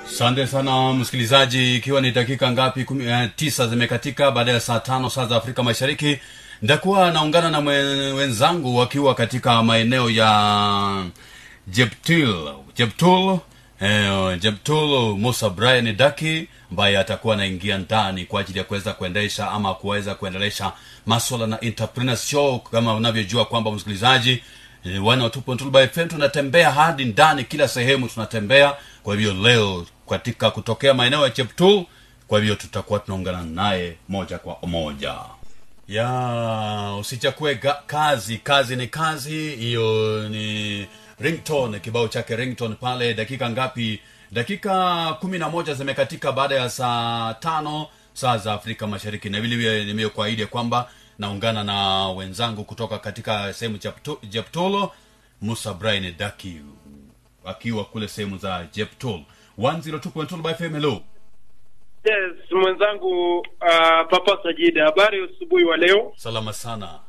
Asante sana msikilizaji, ikiwa ni dakika ngapi 9 zimekatika baada ya saa 5 saa za Afrika Mashariki. Ndakuwa naungana na wenzangu wakiwa katika maeneo ya Jeptul Musa Brian Daki ambaye atakuwa anaingia ndani kwa ajili ya kuweza kuendesha ama kuweza kuendelesha masuala na entrepreneurship. Kama unavyojua kwamba msikilizaji, wana watupo Ntuluba FM tunatembea hadi ndani, kila sehemu tunatembea. Kwa hivyo leo katika kutokea maeneo ya Jeptul, kwa hivyo tutakuwa tunaungana naye moja kwa moja. Usichakue kazi ni kazi. Hiyo ni ringtone, kibao chake ringtone pale. Dakika ngapi? Dakika 11 zimekatika baada ya saa 5 saa za Afrika Mashariki. Na vile nimekuahidi kwamba naungana na wenzangu kutoka katika sehemu Jeptul, Musa Brian Daki akiwa kule sehemu za Jeptul. 102.2 by FM. Hello. Yes, mwenzangu Papa Sajida, habari asubuhi wa leo? Salama sana.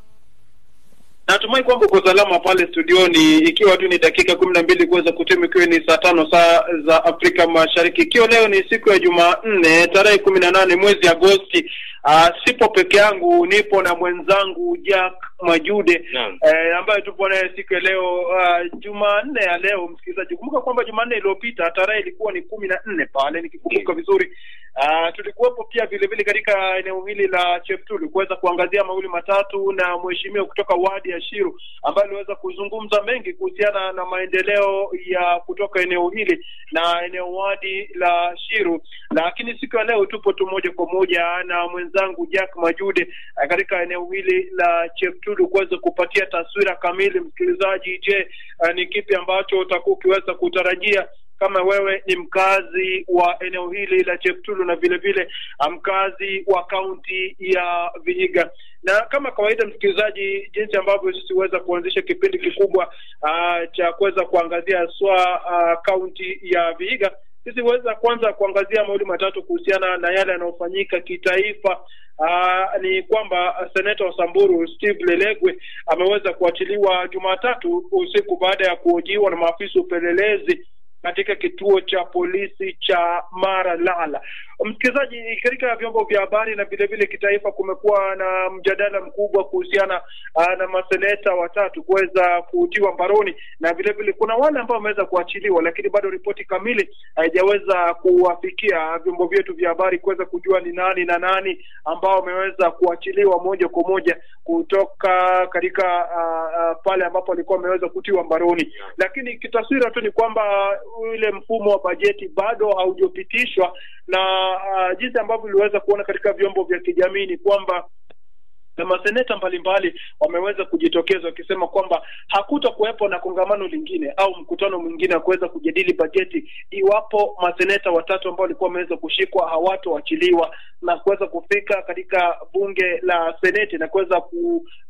Natumai kwamba uko salama pale studioni, ikiwa tu ni dakika 12 kuweza kutimia, ikiwa ni saa 5 saa za Afrika Mashariki. Ikiwa leo ni siku ya Jumanne tarehe 18 mwezi Agosti. Sipo peke yangu, nipo na mwenzangu Jack Majude ambaye tupo naye siku ya leo. Jumanne ya leo msikilizaji, kumbuka kwamba Jumanne iliyopita tarehe ilikuwa ni 14 pale nikikumbuka vizuri. Tulikuwepo pia vile vile katika eneo hili la Jeptul kuweza kuangazia mawili matatu na mheshimiwa kutoka wadi ya Shiru ambaye aliweza kuzungumza mengi kuhusiana na maendeleo ya kutoka eneo hili na eneo wadi la Shiru. Lakini siku ya leo tupo tu moja kwa moja na mwenzangu Jack Majude katika eneo hili la Jeptul kuweza kupatia taswira kamili msikilizaji. Je, ni kipi ambacho utakuwa ukiweza kutarajia kama wewe ni mkazi wa eneo hili la Jeptul na vile vile mkazi wa kaunti ya Vihiga? Na kama kawaida msikilizaji, jinsi ambavyo sisi huweza kuanzisha kipindi kikubwa cha kuweza kuangazia kaunti ya Vihiga, sisi huweza kwanza kuangazia mawili matatu kuhusiana na yale yanayofanyika kitaifa. Ni kwamba seneta wa Samburu Steve Lelegwe ameweza kuachiliwa Jumatatu usiku baada ya kuhojiwa na maafisa upelelezi katika kituo cha polisi cha Maralala. Msikilizaji, katika vyombo vya habari na vile vile kitaifa kumekuwa na mjadala mkubwa kuhusiana na maseneta watatu kuweza kutiwa mbaroni, na vile vile kuna wale ambao wameweza kuachiliwa, lakini bado ripoti kamili haijaweza kuwafikia vyombo vyetu vya habari kuweza kujua ni nani na nani ambao wameweza kuachiliwa moja kwa moja kutoka katika pale ambapo walikuwa wameweza kutiwa mbaroni. Lakini kitaswira tu ni kwamba ule mfumo wa bajeti bado haujapitishwa, na jinsi ambavyo uliweza kuona katika vyombo vya kijamii ni kwamba na maseneta mbalimbali wameweza kujitokeza wakisema kwamba hakutakuwepo na kongamano lingine au mkutano mwingine wa kuweza kujadili bajeti iwapo maseneta watatu ambao walikuwa wameweza kushikwa hawatoachiliwa na kuweza kufika katika bunge la seneti na kuweza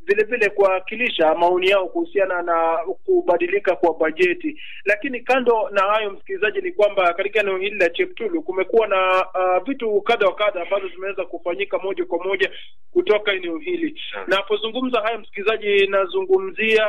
vile vile kuwakilisha maoni yao kuhusiana na kubadilika kwa bajeti. Lakini kando na hayo msikilizaji, ni kwamba katika eneo hili la Jeptul kumekuwa na vitu kadha wa kadha ambazo zimeweza kufanyika moja kwa moja kutoka eneo hili. Na napozungumza haya msikilizaji, nazungumzia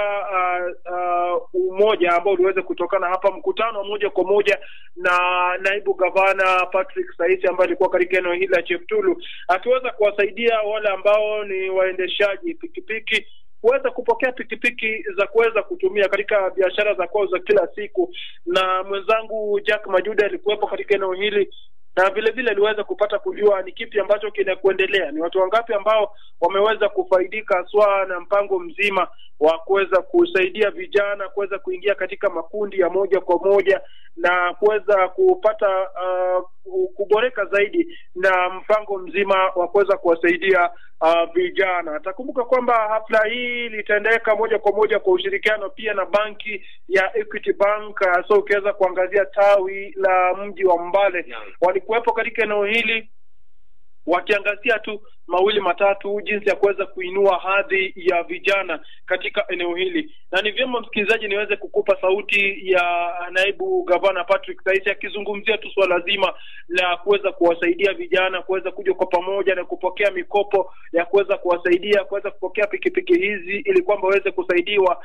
umoja ambao uliweza kutokana hapa, mkutano moja kwa moja na naibu gavana Patrick Saisi ambaye alikuwa katika eneo hili la Jeptul akiweza kuwasaidia wale ambao ni waendeshaji pikipiki kuweza kupokea pikipiki za kuweza kutumia katika biashara za kwao za kila siku. Na mwenzangu Jack Majude alikuwepo katika eneo hili na vile vile aliweza kupata kujua ni kipi ambacho kinakuendelea, ni watu wangapi ambao wameweza kufaidika swa na mpango mzima wa kuweza kusaidia vijana kuweza kuingia katika makundi ya moja kwa moja na kuweza kupata kuboreka zaidi na mpango mzima wa kuweza kuwasaidia vijana. Takumbuka kwamba hafla hii litaendeka moja kwa moja kwa ushirikiano pia na banki ya Equity Bank. So ukiweza kuangazia tawi la mji wa Mbale walikuwepo katika eneo hili wakiangazia tu mawili matatu jinsi ya kuweza kuinua hadhi ya vijana katika eneo hili. Na ni vyema msikilizaji niweze kukupa sauti ya naibu gavana Patrick Saisi akizungumzia tu swala zima la kuweza kuwasaidia vijana kuweza kuja kwa pamoja na kupokea mikopo ya kuweza kuwasaidia kuweza kupokea pikipiki hizi ili kwamba waweze kusaidiwa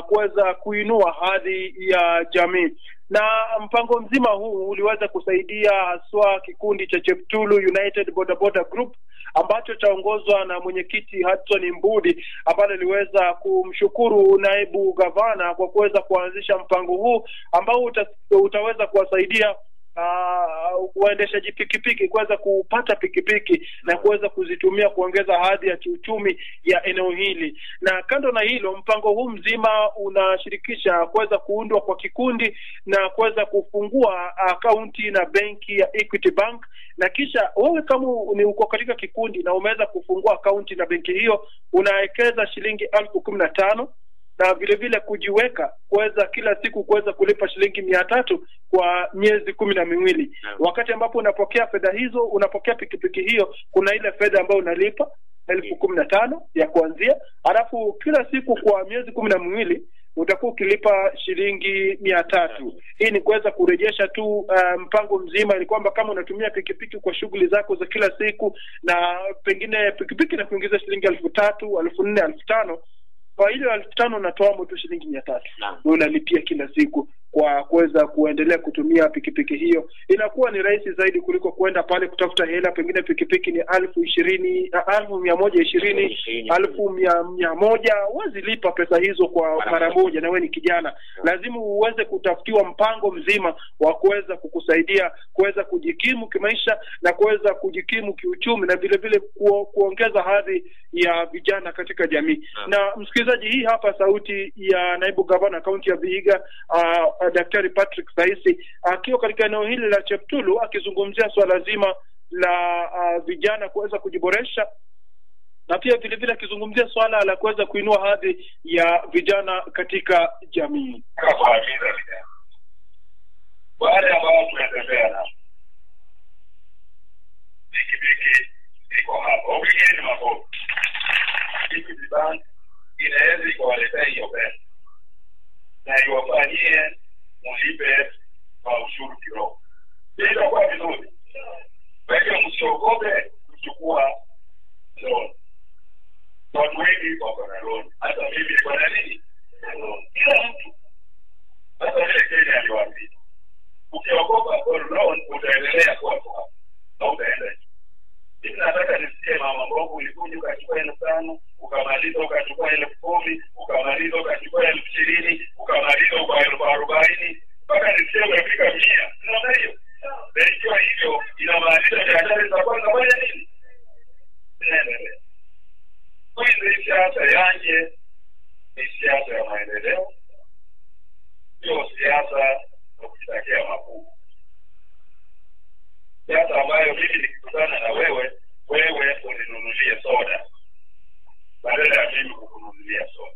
kuweza kuinua hadhi ya jamii. Na mpango mzima huu uliweza kusaidia haswa kikundi cha Cheptulu United Boda Boda Group ambacho chaongozwa na mwenyekiti Hudson Mbudi, ambaye aliweza kumshukuru naibu gavana kwa kuweza kuanzisha mpango huu ambao utaweza kuwasaidia waendeshaji pikipiki kuweza kupata pikipiki na kuweza kuzitumia kuongeza hadhi ya kiuchumi ya eneo hili. Na kando na hilo, mpango huu mzima unashirikisha kuweza kuundwa kwa kikundi na kuweza kufungua akaunti na benki ya Equity Bank. Na kisha wewe kama ni uko katika kikundi na umeweza kufungua akaunti na benki hiyo, unawekeza shilingi 15,000 na vile vile kujiweka kuweza kila siku kuweza kulipa shilingi 300 kwa miezi 12. Wakati ambapo unapokea fedha hizo, unapokea pikipiki hiyo, kuna ile fedha ambayo unalipa 15,000 ya kuanzia, alafu kila siku kwa miezi 12 utakuwa ukilipa shilingi 300. Hii ni kuweza kurejesha tu mpango mzima, ili kwamba kama unatumia pikipiki kwa shughuli zako za kila siku na pengine pikipiki na kuingiza shilingi 3,000, 4,000, 5,000, kwa ile 5,000 unatoa tu shilingi 300 na unalipia kila siku kwa kuweza kuendelea kutumia pikipiki hiyo. Inakuwa ni rahisi zaidi kuliko kuenda pale kutafuta hela. Pengine pikipiki ni 120, 120, 100, huwezi lipa pesa hizo kwa mara moja na wewe ni kijana. Lazima uweze kutafutiwa mpango mzima wa kuweza kukusaidia kuweza kujikimu kimaisha na kuweza kujikimu kiuchumi na vile vile kuongeza hadhi ya vijana katika jamii. Na msikilizaji, hii hapa sauti ya naibu gavana kaunti ya Vihiga Daktari Patrick Saisi akiwa katika eneo hili la Cheptulu akizungumzia swala zima la vijana kuweza kujiboresha na pia vile vile akizungumzia swala la kuweza kuinua hadhi ya vijana katika jamii. Wale ambao tunatembea na pikipiki iko hapo, ukigeni mambo Equity Bank inaweza kuwaletea hiyo pesa na iwafanyie mlipe kwa ushuru kidogo. Bila kwa vizuri. Kwa hiyo msiogope kuchukua loan. Watu wengi wako na loan. Hata mimi niko na nini? Kila mtu. Hata vile Kenya aliwaambia. Ukiogopa kwa loan utaendelea kuwa kwa. Na utaenda. Mimi nataka nisikie mama mbovu ulikuja ukachukua 5,000, ukamaliza ukachukua 10,000, ukamaliza ukachukua 20,000, ukamaliza kwa 40,000, mpaka nisikie umefika 100. Unaona hiyo? Na ikiwa hivyo inamaanisha biashara zitakuwa zinafanya nini? Zinaendelea. Kwa hiyo siasa yanje ni siasa ya maendeleo. Sio siasa ya kujitakia makuu. Siasa ambayo mimi nikikutana na wewe uninunulie soda badala ya mimi kukununulia soda.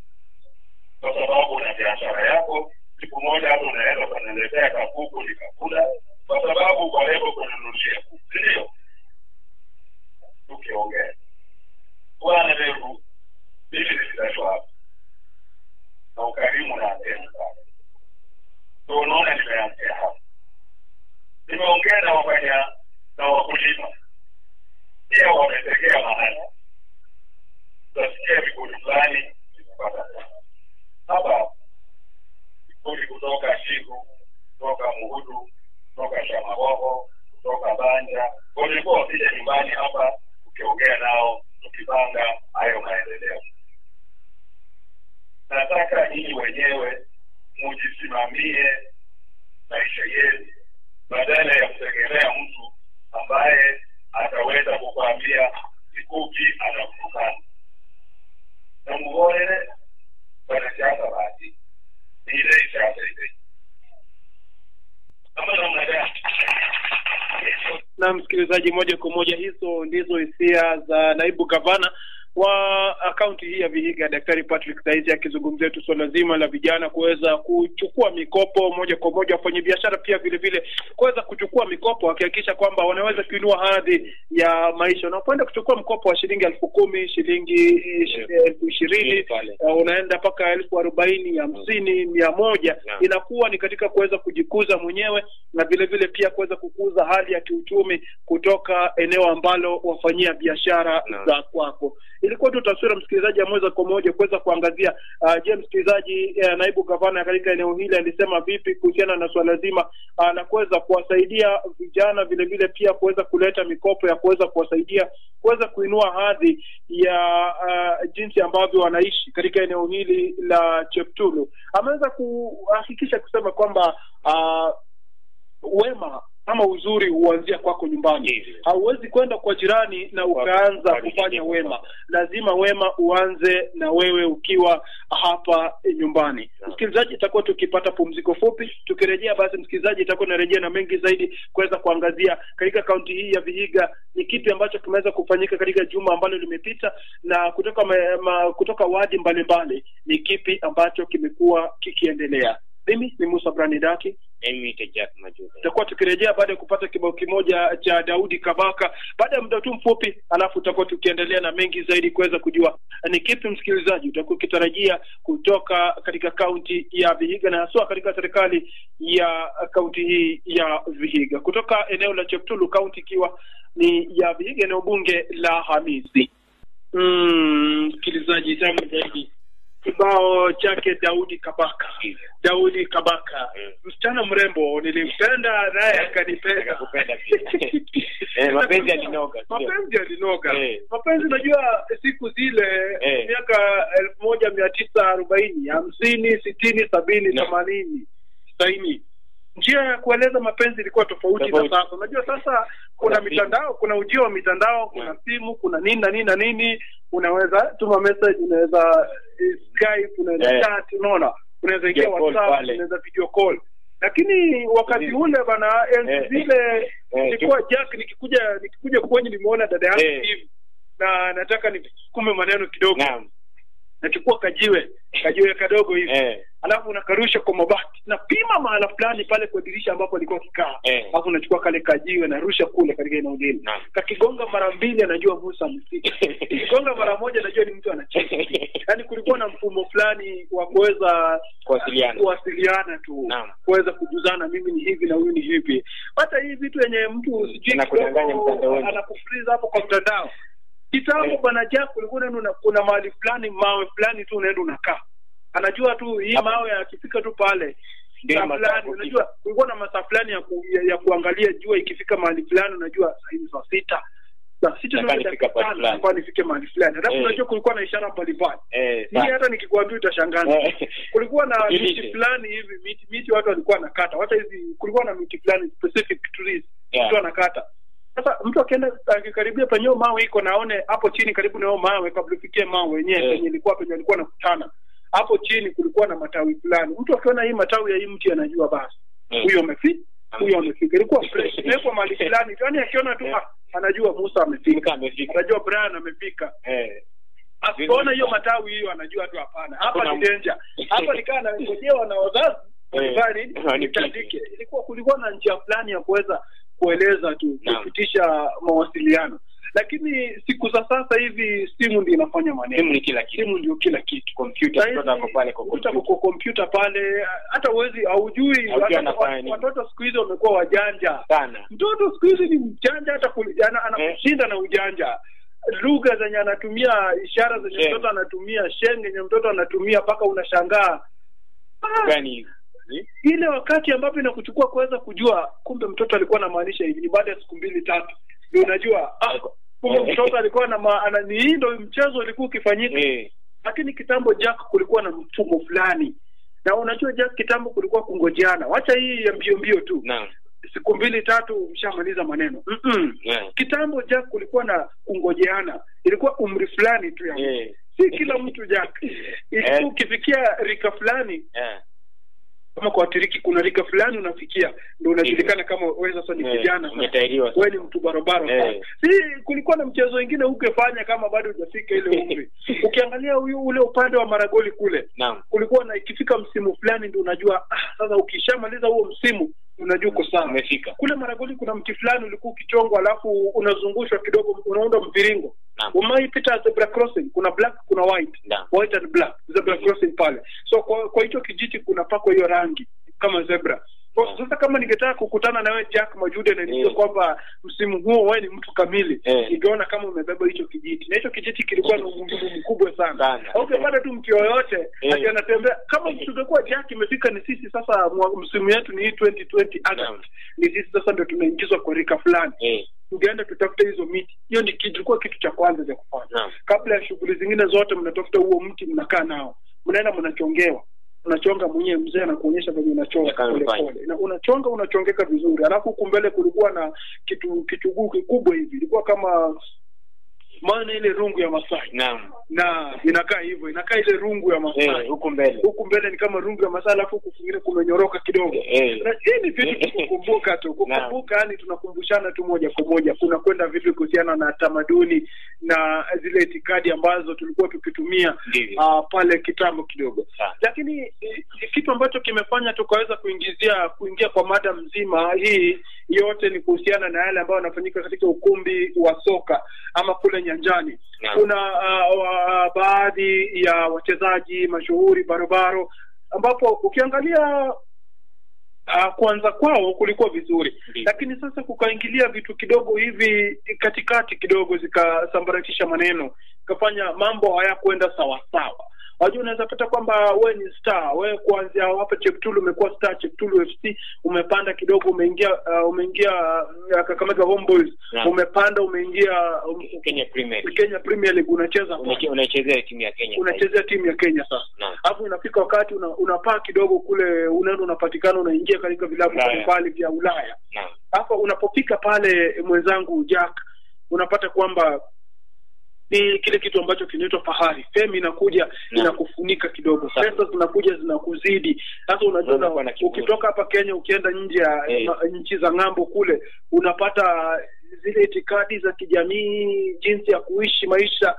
Kwa sababu una biashara yako, siku moja hapo unaenda kunaletea kapuku nikakula, kwa sababu kwa leo kununulia kuku. Ndio. Tukiongea. Bwana leo mimi nitashwa hapa. Na ukarimu na atenda. So unaona nimeanzia hapa. Nimeongea na wafanya na wakulima. Pia wametegea mahali. Tutasikia vikundi fulani kupata hapa. Vikundi kutoka Shigu, kutoka Muhudu, kutoka Shamahoho, kutoka Banja. Walikuwa wakija nyumbani hapa tukiongea nao, tukipanga hayo maendeleo. Nataka nyinyi wenyewe mujisimamie maisha yenu badala ya kutegemea mtu ambaye ataweza kukwambia sikuki anakutukana. Na muone wanasiasa basi ile siasa ile. Kama namna gani? Na msikilizaji, moja kwa moja hizo ndizo hisia za naibu gavana wa akaunti hii ya Vihiga, Daktari Patrick Saizi, akizungumzia tu swala zima la vijana kuweza kuchukua mikopo moja kwa moja, wafanya biashara pia vile vile kuweza kuchukua mikopo, akihakikisha kwamba wanaweza kuinua hadhi ya maisha. Unapoenda kuchukua mkopo wa shilingi 10,000, shilingi 20,000, unaenda mpaka 40,000, 50,000, 100, inakuwa ni katika kuweza kujikuza mwenyewe na vile vile pia kuweza kukuza hali ya kiuchumi kutoka eneo ambalo wafanyia biashara za kwako. Ilikuwa tu taswira, msikilizaji, moja kwa moja kuweza kuangazia je, msikilizaji, naibu gavana katika eneo hili alisema vipi kuhusiana na swala zima na kuweza kuwasaidia vijana, vile vile pia kuweza kuleta mikopo ya kuweza kuwasaidia kuweza kuinua hadhi ya jinsi ambavyo wanaishi katika eneo hili la Cheptulu. Ameweza kuhakikisha kusema kwamba wema ama uzuri huanzia kwako nyumbani. Hauwezi kwenda kwa jirani na ukaanza kufanya wema. Lazima wema uanze na wewe ukiwa hapa nyumbani. Msikilizaji, itakuwa tukipata pumziko fupi, tukirejea basi msikilizaji itakuwa narejea na mengi zaidi kuweza kuangazia katika kaunti hii ya Vihiga ni kipi ambacho kimeweza kufanyika katika juma ambalo limepita, na kutoka wadi mbalimbali ni kipi ambacho kimekuwa kikiendelea. Mimi ni Musa Branidaki. Mimi Jack Majuba. Tutakuwa tukirejea baada ya kupata kibao kimoja cha Daudi Kabaka baada ya muda tu mfupi, alafu tutakuwa tukiendelea na mengi zaidi kuweza kujua ni kipi msikilizaji utakuwa kitarajia kutoka katika kaunti ya Vihiga na haswa katika serikali ya kaunti hii ya Vihiga. Kutoka eneo la Cheptulu, kaunti ikiwa ni ya Vihiga, eneo bunge la Hamisi. Msikilizaji, tamu zaidi kibao chake Daudi Kabaka. Daudi Kabaka, msichana mrembo, nilimpenda naye akanipenda. Mapenzi yalinoga. Mapenzi najua siku zile miaka 1940, 50, 60, 70, 80, 90. Njia ya kueleza mapenzi ilikuwa tofauti na sasa. Unajua sasa kuna mitandao, kuna ujio wa mitandao, kuna simu, kuna nini na nini, unaweza tuma message, unaweza Skype, unaweza chat, unaona, unaweza ingia WhatsApp, unaweza video call. Lakini wakati ule bana zile ilikuwa Jack, nikikuja kwenye nimeona dada yangu hivi na nataka nikume maneno kidogo. Naam. Nachukua kajiwe kadogo hivi. Alafu unakarusha kwa mabati. Na pima mahala fulani pale kwa dirisha ambapo alikuwa kikaa. Alafu unachukua kale kajiwe na rusha kule katika eneo hili. Kakigonga mara 2 anajua Musa amefika. Kigonga mara 1 anajua ni mtu anacheka. Yaani kulikuwa na mfumo fulani wa kuweza kuwasiliana tu. Kuweza kujuzana, mimi ni hivi na huyu ni hivi. Hata hii vitu yenye mtu sijui anakudanganya mtandaoni, anakufriza hapo kwa mtandao. Kitambo bana Jack kulikuwa kuna mahali fulani, mawe fulani tu unaenda unakaa. Anajua tu hii mawe yakifika tu pale. Fulani, unajua kulikuwa na masaa fulani ya kuangalia jua ikifika mahali fulani, unajua saa 6. Saa 6 ndio nifike mahali fulani. Halafu unajua kulikuwa na ishara mbalimbali. Hii hata nikikwambia utashangaa. Kulikuwa na miti fulani hivi, miti watu walikuwa wanakata. Hata hizi kulikuwa na miti fulani specific trees watu wanakata. Sasa mtu akienda akikaribia penye mawe iko naone hapo chini karibu na mawe, kabla ufikie mawe wenyewe penye ilikuwa nakutana. Hapo chini kulikuwa na matawi fulani. Mtu akiona hii matawi ya hii mti anajua basi huyo amefika. Ilikuwa fresh. Hapo mahali fulani. Yaani akiona tu anajua Musa amefika. Anajua Brian amefika. Akiona hiyo matawi hiyo anajua tu hapana. Hapa ni danger. Hapa nikaa na ngojewa na wazazi. Kulikuwa na njia fulani ya kuweza kueleza tu, kupitisha mawasiliano. Lakini siku za sasa hivi simu ndio inafanya maneno. Simu ndio kila kitu. Computer hapo pale kwa computer pale, hata uwezi haujui watoto siku hizo wamekuwa wajanja sana. Mtoto siku hizi ni mjanja, hata anakushinda na ujanja. Lugha zenye anatumia, ishara zenye mtoto anatumia, shenge zenye mtoto anatumia, paka unashangaa. Gani ile wakati ambapo inakuchukua kuweza kujua kumbe mtoto alikuwa anamaanisha hivi baada ya siku 2-3 ndio unajua kumbe mtoto alikuwa ni ndio mchezo ulikuwa ukifanyika. Lakini kitambo Jack kulikuwa na mfumo fulani, na unajua Jack kitambo kulikuwa kungojeana. Wacha hii ya mbio tu, siku 2-3 ushamaliza maneno. Kitambo Jack kulikuwa na kungojeana, ilikuwa umri fulani tu si kila mtu Jack. Ilikuwa ukifikia rika fulani kama kwa tiriki kuna rika fulani unafikia ndio unajulikana kama wewe sasa ni kijana, wewe ni mtu barabara. Si kulikuwa na mchezo mwingine ungefanya kama bado hujafika ile umri. Ukiangalia ule upande wa Maragoli kule, kulikuwa na ikifika msimu fulani ndio unajua sasa ukishamaliza huo msimu unajua uko sawa umefika. Kule Maragoli kuna mti fulani ulikuwa ukichongwa alafu unazungushwa kidogo unaunda mviringo. Umaipita zebra crossing, kuna black kuna white, white and black zebra crossing pale. So kwa hicho kijiti kuna pako hiyo rangi kama zebra. Kwa sasa kama ningetaka kukutana na wewe Jack Majude na nijue kwamba msimu huo wewe ni mtu kamili, ningeona kama umebeba hicho kijiti. Na hicho kijiti kilikuwa na umuhimu mkubwa sana. Ungepata tu mtu yoyote anatembea kama tungekuwa Jack imefika ni sisi sasa msimu yetu ni 2020 August. Ni sisi sasa ndio tumeingizwa kwa rika fulani. Tungeenda tutafute hizo miti. Hiyo ni kilikuwa kitu cha kwanza cha kufanya. Kabla ya shughuli zingine zote mnatafuta huo mti mnakaa nao. Mnaenda mnachongewa. Unachonga mwenyewe mzee na kuonyesha venye unachonga pole pole. Na unachongeka vizuri. Alafu huko mbele kulikuwa na kichuguu kikubwa hivi. Ilikuwa kama maana ile rungu ya Masai. Na inakaa hivyo, inakaa ile rungu ya Masai. Huko mbele ni kama rungu ya Masai alafu huko kwingine kumenyoroka kidogo. Na hii ni vitu kukumbuka tu. Kukumbuka yani tunakumbushana tu moja kwa moja. Kuna kwenda vitu kuhusiana na tamaduni na zile itikadi ambazo tulikuwa tukitumia pale kitambo kidogo. Lakini kitu ambacho kimefanya tukaweza kuingia kwa mada mzima hii yote ni kuhusiana na yale ambayo yanafanyika katika ukumbi wa soka ama kule nyanjani. Kuna baadhi ya wachezaji mashuhuri barabara ambapo ukiangalia kuanza kwao kulikuwa vizuri, lakini sasa kukaingilia vitu kidogo hivi katikati kidogo zikasambaratisha maneno, kafanya mambo hayakwenda sawa sawa. Wajua unaweza pata kwamba wewe ni star, wewe kuanzia hapa Cheptulu umekuwa star Cheptulu FC, umepanda kidogo umeingia Kakamega Homeboys, umepanda umeingia Kenya Premier League unachezea timu ya Kenya. Unachezea timu ya Kenya sasa. Hapo unafika wakati unapaa kidogo kule unaenda unapatikana unaingia katika vilabu mbalimbali vya Ulaya. Hapo unapofika pale mwenzangu Jack unapata kwamba ni kile kitu ambacho kinaitwa fahari. Fame inakuja inakufunika kidogo. Pesa zinakuja zinakuzidi. Sasa unajua ukitoka hapa Kenya ukienda nje ya nchi za ngambo kule unapata zile itikadi za kijamii, jinsi ya kuishi maisha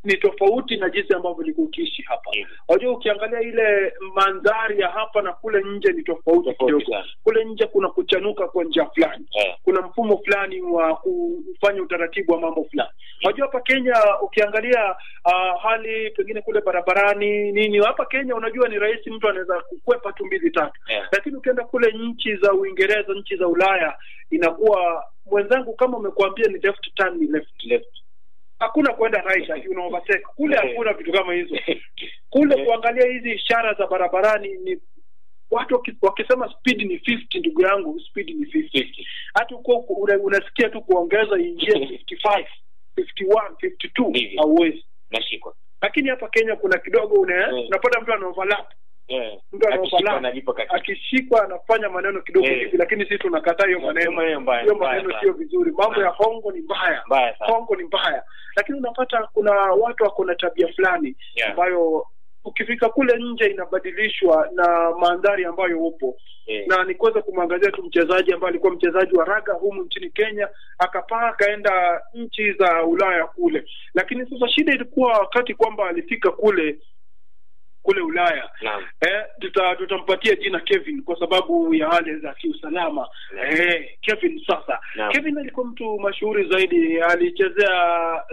ni tofauti na jinsi ambavyo ulikuwa ukiishi hapa. Unajua ukiangalia ile mandhari ya hapa na kule nje ni tofauti kidogo. Kule nje kuna kuchanuka kwa njia fulani. Kuna mfumo fulani wa kufanya utaratibu wa mambo fulani. Unajua hapa Kenya ukiangalia hali pengine kule barabarani nini, hapa Kenya unajua ni rahisi mtu anaweza kukwepa tu 2-3. Lakini ukienda kule nchi za Uingereza, nchi za Ulaya inakuwa mwenzangu kama umekuambia ni left turn ni left. Hakuna kwenda right una overtake. Kule hakuna vitu kama hizo. Kule kuangalia hizi ishara za barabarani ni watu wakisema speed ni 50 ndugu yangu, speed ni 50. Hata uko unasikia tu kuongeza ingia 55, 51, 52 hauwezi nashikwa. Lakini hapa Kenya kuna kidogo unapata mtu ana overlap. Mtu ana overlap akishikwa anafanya maneno kidogo hivi, lakini sisi tunakataa hiyo maneno. Hiyo maneno sio vizuri. Mambo ya hongo ni mbaya. Hongo ni mbaya. Lakini unapata kuna watu wako na tabia fulani ambayo ukifika kule nje inabadilishwa na mandhari ambayo upo. Na ni kuweza kumangazia tu mchezaji ambaye alikuwa mchezaji wa raga humu nchini Kenya akapaa kaenda nchi za Ulaya kule. Lakini sasa shida ilikuwa wakati kwamba alifika kule Ulaya. Tutampatia jina Kevin kwa sababu ya hali za kiusalama. Kevin sasa. Kevin alikuwa mtu mashuhuri zaidi, alichezea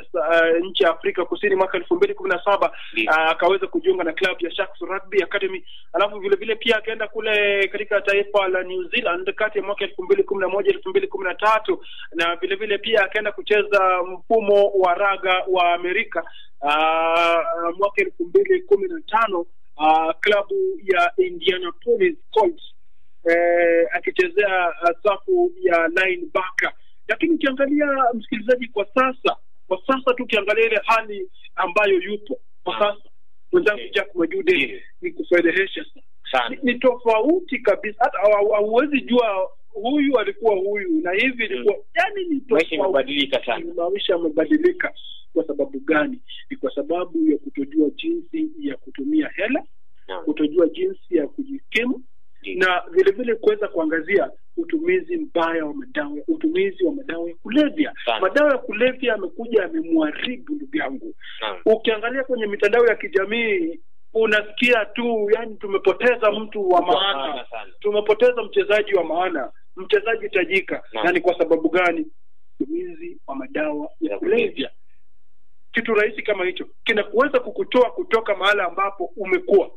nchi ya Afrika Kusini mwaka 2017, akaweza kujiunga na klabu ya Sharks Rugby Academy. Alafu vile vile pia akaenda kule katika taifa la New Zealand kati ya mwaka 2011 2013, na vile vile pia akaenda kucheza mfumo wa raga wa Amerika mwaka 2015 klabu ya Indianapolis Colts akichezea safu ya linebacker. Lakini ukiangalia msikilizaji kwa sasa tukiangalia ile hali ambayo yupo kwa sasa mwenzangu Jack Majude ni kufedhehesha sana. Ni tofauti kabisa, hata hauwezi jua huyu alikuwa huyu na hivi ilikuwa yani ni mabadilika sana. Maisha yamebadilika. Kwa sababu gani? Ni kwa sababu ya kutojua jinsi ya kutumia hela, kutojua jinsi ya kujikimu, na vile vile kuweza kuangazia utumizi mbaya wa madawa ya kulevya. Madawa ya kulevya yamekuja yamemharibu ndugu yangu. Ukiangalia kwenye mitandao ya kijamii unasikia tu, yani tumepoteza mtu wa maana, tumepoteza mchezaji wa maana, mchezaji tajika. Na ni kwa sababu gani? Utumizi wa madawa ya kulevya. Kitu rahisi kama hicho kinakuweza kukutoa kutoka mahala ambapo umekuwa,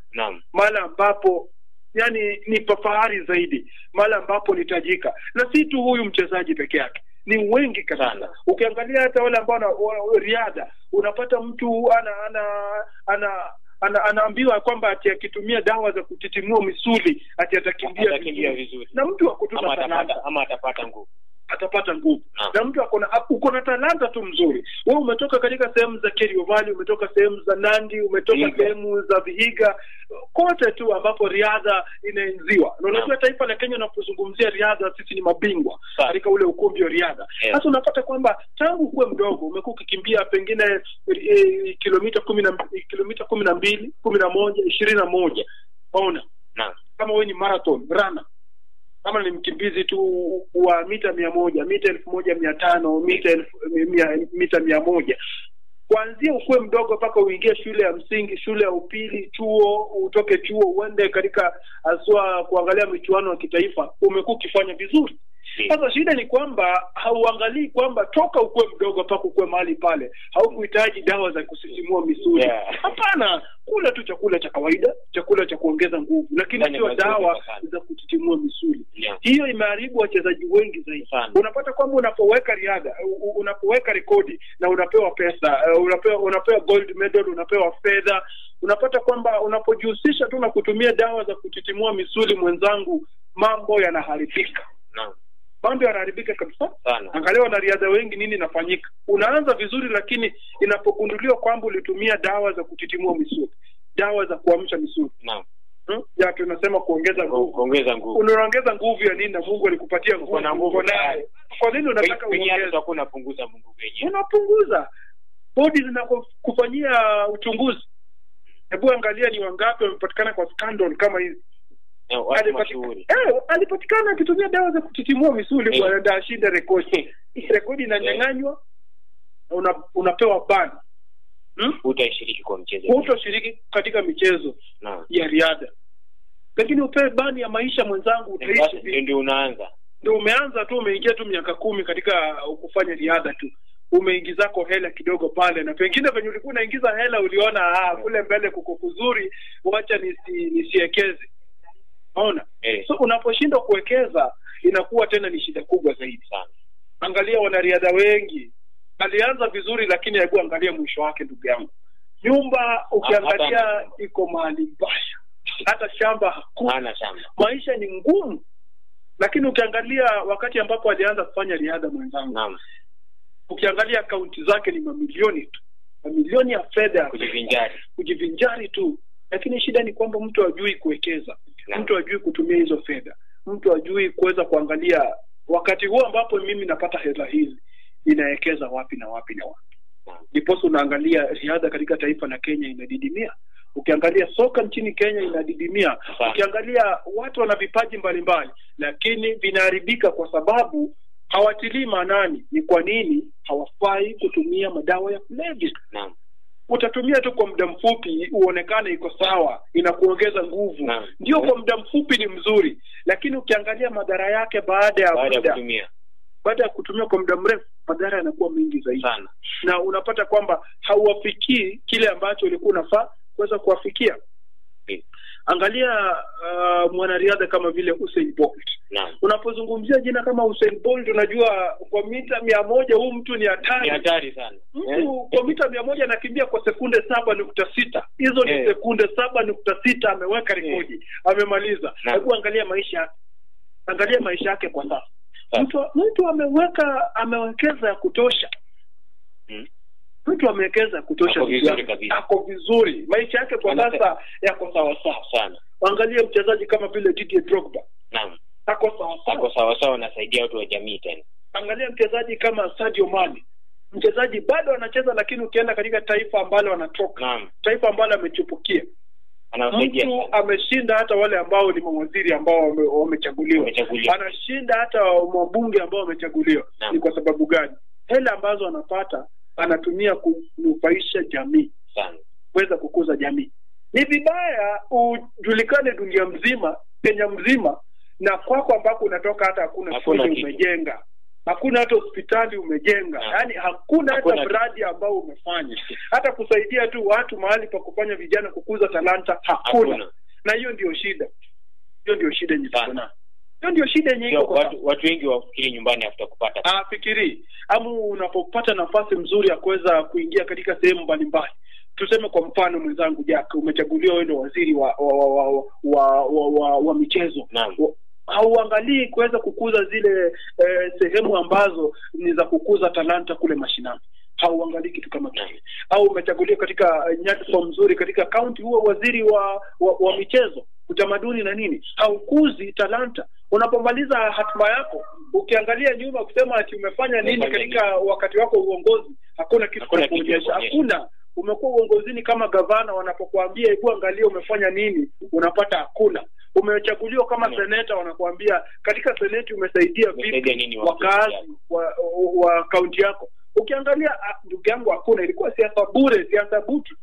mahala ambapo yani ni fahari zaidi, mahala ambapo ni tajika. Na si tu huyu mchezaji peke yake, ni wengi kabisa. Ukiangalia hata wale ambao riadha, unapata mtu anaambiwa kwamba ati akitumia dawa za kutitimua misuli ati atakimbia vizuri. Na mtu akutuna talanta ama atapata nguvu. Na mtu uko na talanta tu mzuri. Wewe umetoka katika sehemu za Kerio Valley, umetoka sehemu za Nandi, umetoka sehemu za Vihiga, kote tu ambapo riadha inaenziwa. Na unajua taifa la Kenya unapozungumzia riadha, sisi ni mabingwa katika ule ukumbi wa riadha. Sasa unapata kwamba tangu kuwe mdogo umekuwa ukikimbia pengine kilomita 12, 11, 21. Waona? Kama wewe ni marathon runner, kama ni mkimbizi tu wa mita 100, mita 1500, mita 100, kuanzia ukue mdogo mpaka uingie shule ya msingi, shule ya upili, chuo, utoke chuo uende katika aswa kuangalia michuano ya kitaifa, umekuwa ukifanya vizuri. Sasa shida ni kwamba hauangalii kwamba toka ukue mdogo mpaka ukue mahali pale haukuhitaji dawa za kusisimua misuli. Hapana, kula tu chakula cha kawaida, chakula cha kuongeza nguvu, lakini sio dawa za kutitimua misuli. Hiyo imeharibu wachezaji wengi zaidi. Unapata kwamba unapoweka riadha, unapoweka rekodi na unapewa pesa, unapewa gold medal, unapewa fedha, unapata kwamba unapojihusisha tu na kutumia dawa za kutitimua misuli, mwenzangu, mambo yanaharibika. Mambo yanaharibika kabisa. Angalia wanariadha wengi nini inafanyika. Unaanza vizuri, lakini inapogunduliwa kwamba ulitumia dawa za kutitimua misuli, dawa za kuamsha misuli. Ya tunasema kuongeza nguvu. Unaongeza nguvu ya nini? Na Mungu alikupatia nguvu. Kwa nini unataka uongeze? Unapunguza nguvu yenyewe. Unapunguza. Bodi zinakufanyia uchunguzi. Hebu angalia ni wangapi wamepatikana kwa scandal kama hizi. Alipatikana akitumia dawa za kutitimua misuli kwa ndio ashinda rekodi. Rekodi inanyang'anywa, unapewa ban. Utashiriki kwa mchezo. Utashiriki katika michezo ya riadha. Lakini upewe ban ya maisha, mwenzangu, utaishi ndio unaanza. Ndio umeanza tu, umeingia tu miaka 10 katika kufanya riadha tu. Umeingiza kwa hela kidogo pale, na pengine venye ulikuwa unaingiza hela uliona kule mbele kuko kuzuri, wacha nisiekeze. Unaona? So unaposhinda kuwekeza inakuwa tena ni shida kubwa zaidi sana. Angalia wanariadha wengi alianza vizuri, lakini hebu angalia mwisho wake ndugu yangu. Nyumba ukiangalia iko mahali mbaya. Hata shamba hakuna. Maisha ni ngumu. Lakini ukiangalia wakati ambapo alianza kufanya riadha mwenzangu, ukiangalia akaunti zake ni mamilioni tu. Mamilioni ya fedha kujivinjari tu. Lakini shida ni kwamba mtu hajui kuwekeza. Mtu hajui kutumia hizo fedha. Mtu hajui kuweza kuangalia wakati huo ambapo mimi napata hela hizi inawekeza wapi na wapi na wapi. Ndipo unaangalia riadha katika taifa la Kenya inadidimia. Ukiangalia soka nchini Kenya inadidimia. Ukiangalia watu wana vipaji mbalimbali, lakini vinaharibika kwa sababu hawatilii maanani ni kwa nini hawafai kutumia madawa ya kulevya. Utatumia tu kwa muda mfupi uonekane iko sawa, inakuongeza nguvu. Ndio kwa muda mfupi ni mzuri, lakini ukiangalia madhara yake baada ya kutumia kwa muda mrefu, madhara yanakuwa mengi zaidi. Na unapata kwamba hauwafikii kile ambacho ulikuwa unafaa kuweza kuwafikia. Angalia mwanariadha kama vile Usain Bolt. Unapozungumzia jina kama Usain Bolt, unajua kwa mita 100 huyu mtu ni hatari. Ni hatari sana. Mtu kwa mita 100 anakimbia kwa sekunde 7.6. Hizo ni sekunde 7.6 ameweka rekodi. Amemaliza. Hebu angalia maisha. Angalia maisha yake kwa sasa. Mtu amewekeza ya kutosha. Mtu amewekeza kutosha, ako vizuri. Maisha yake kwa sasa yako sawa sana. Angalia mchezaji kama vile Didier Drogba. Ako sawa anasaidia watu wa jamii tena. Angalia mchezaji kama Sadio Mane. Mchezaji bado anacheza, lakini ukienda katika taifa ambalo anatoka, taifa ambalo amechupukia, Mtu ameshinda hata wale ambao ni mawaziri ambao wamechaguliwa. Anashinda hata wabunge ambao wamechaguliwa. Ni kwa sababu gani? Hela ambazo anapata anatumia kunufaisha jamii sana, kuweza kukuza jamii. Ni vibaya ujulikane dunia mzima, Kenya mzima, na kwako ambako unatoka hata hakuna shule umejenga, hakuna hata hospitali umejenga, yani hakuna hata mradi ambao umefanya, hata kusaidia tu watu mahali pa kufanya vijana kukuza talanta hakuna. Na hiyo ndio shida. Hiyo ndio shida nyingi sana. Hiyo ndio shida nyingi kwa watu wengi wafikiri nyumbani after kupata. Fikiri amu unapopata nafasi nzuri ya kuweza kuingia katika sehemu mbalimbali. Tuseme kwa mfano mwenzangu Jack, umechaguliwa wewe ndio waziri wa michezo. Hauangalii kuweza kukuza zile sehemu ambazo ni za kukuza talanta kule mashinani. Hauangalii kitu kama kile. Au umechaguliwa katika nyadhifa nzuri katika county, huo waziri wa michezo, utamaduni na nini, haukuzi talanta. Unapomaliza hatima yako, ukiangalia nyuma kusema ati umefanya nini katika wakati wako uongozi, hakuna kitu cha kuonyesha. Hakuna. Umekuwa uongozini kama gavana, wanapokuambia hebu angalia umefanya nini, unapata hakuna. Umechaguliwa kama seneta, wanakuambia katika seneti umesaidia vipi wakazi wa kaunti yako. Ukiangalia ndugu yangu hakuna, ilikuwa siasa bure, siasa butu.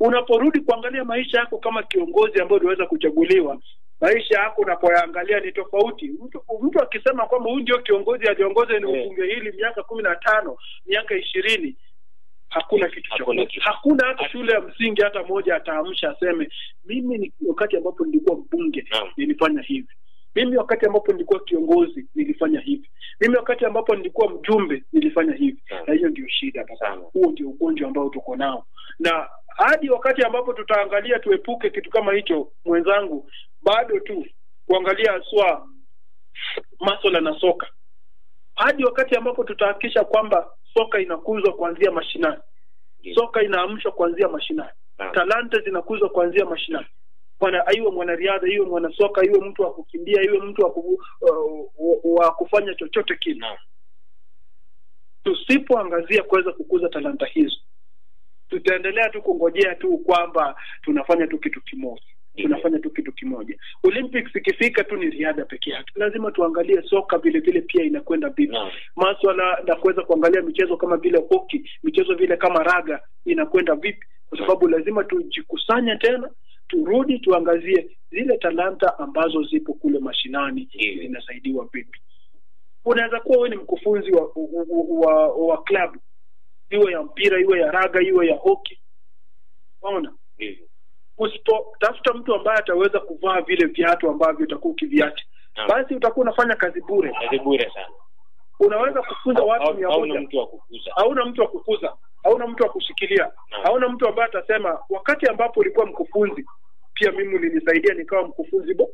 Unaporudi kuangalia maisha yako kama kiongozi ambaye unaweza kuchaguliwa, maisha yako unapoangalia ni tofauti. Mtu akisema kwamba huyu ndio kiongozi aliongoza ni bunge hili miaka 15, miaka 20, hakuna kitu cha hakuna hata shule ya msingi hata moja ataamsha aseme mimi ni wakati ambapo nilikuwa mbunge nilifanya hivi. Mimi wakati ambapo nilikuwa kiongozi nilifanya hivi. Mimi wakati ambapo nilikuwa mjumbe nilifanya hivi. Na hiyo ndio shida baba. Huo ndio ugonjwa ambao tuko nao. Na hadi wakati ambapo tutaangalia tuepuke kitu kama hicho mwenzangu, bado tu kuangalia swa masuala na soka. Hadi wakati ambapo tutahakikisha kwamba soka inakuzwa kuanzia mashinani. Soka inaamshwa kuanzia mashinani. Talanta zinakuzwa kuanzia mashinani. Aiwe mwanariadha, iwe mwanasoka, iwe mtu wa kukimbia, iwe mtu wa kufanya chochote kile. Tusipoangazia kuweza kukuza talanta hizo, tutaendelea tu kungojea tu kwamba tunafanya tu kitu kimoja. Tunafanya tu kitu kimoja. Olympics ikifika tu ni riadha pekee yake. Lazima tuangalie soka vile vile pia inakwenda vipi. Masuala na kuweza kuangalia michezo kama vile hockey, michezo vile kama raga inakwenda vipi, kwa sababu lazima tujikusanye tena, turudi tuangazie zile talanta ambazo zipo kule mashinani zinasaidiwa vipi. Unaweza kuwa wewe ni mkufunzi wa club, iwe ya mpira, iwe ya raga, iwe ya hockey. Unaona? Tafuta mtu ambaye ataweza kuvaa vile viatu ambavyo utakuwa ukiviacha. Basi utakuwa unafanya kazi bure. Kazi bure sana. Unaweza kufunza watu 100. Hauna mtu wa kukuza. Hauna mtu wa kushikilia. Hauna mtu ambaye atasema wakati ambapo ulikuwa mkufunzi pia mimi ulinisaidia nikawa mkufunzi bora.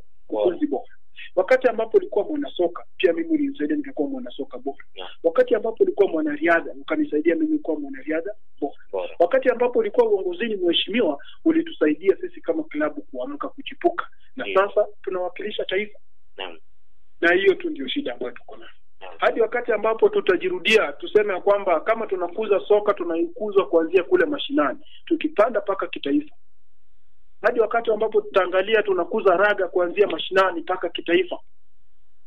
Wakati ambapo ulikuwa mwanasoka pia mimi ulinisaidia nikakuwa mwanasoka bora. Wakati ambapo ulikuwa mwanariadha ukanisaidia mimi kuwa mwanariadha bora. Wakati ambapo ulikuwa uongozini mheshimiwa ulitusaidia sisi kama klabu kuamka kuchipuka. Na sasa tunawakilisha taifa. Na hiyo tu ndio shida ambayo tuko nayo. Hadi wakati ambapo tutajirudia tuseme kwamba kama tunakuza soka tunaikuza kuanzia kule mashinani, tukipanda paka kitaifa. Hadi wakati ambapo tutaangalia tunakuza raga kuanzia mashinani paka kitaifa.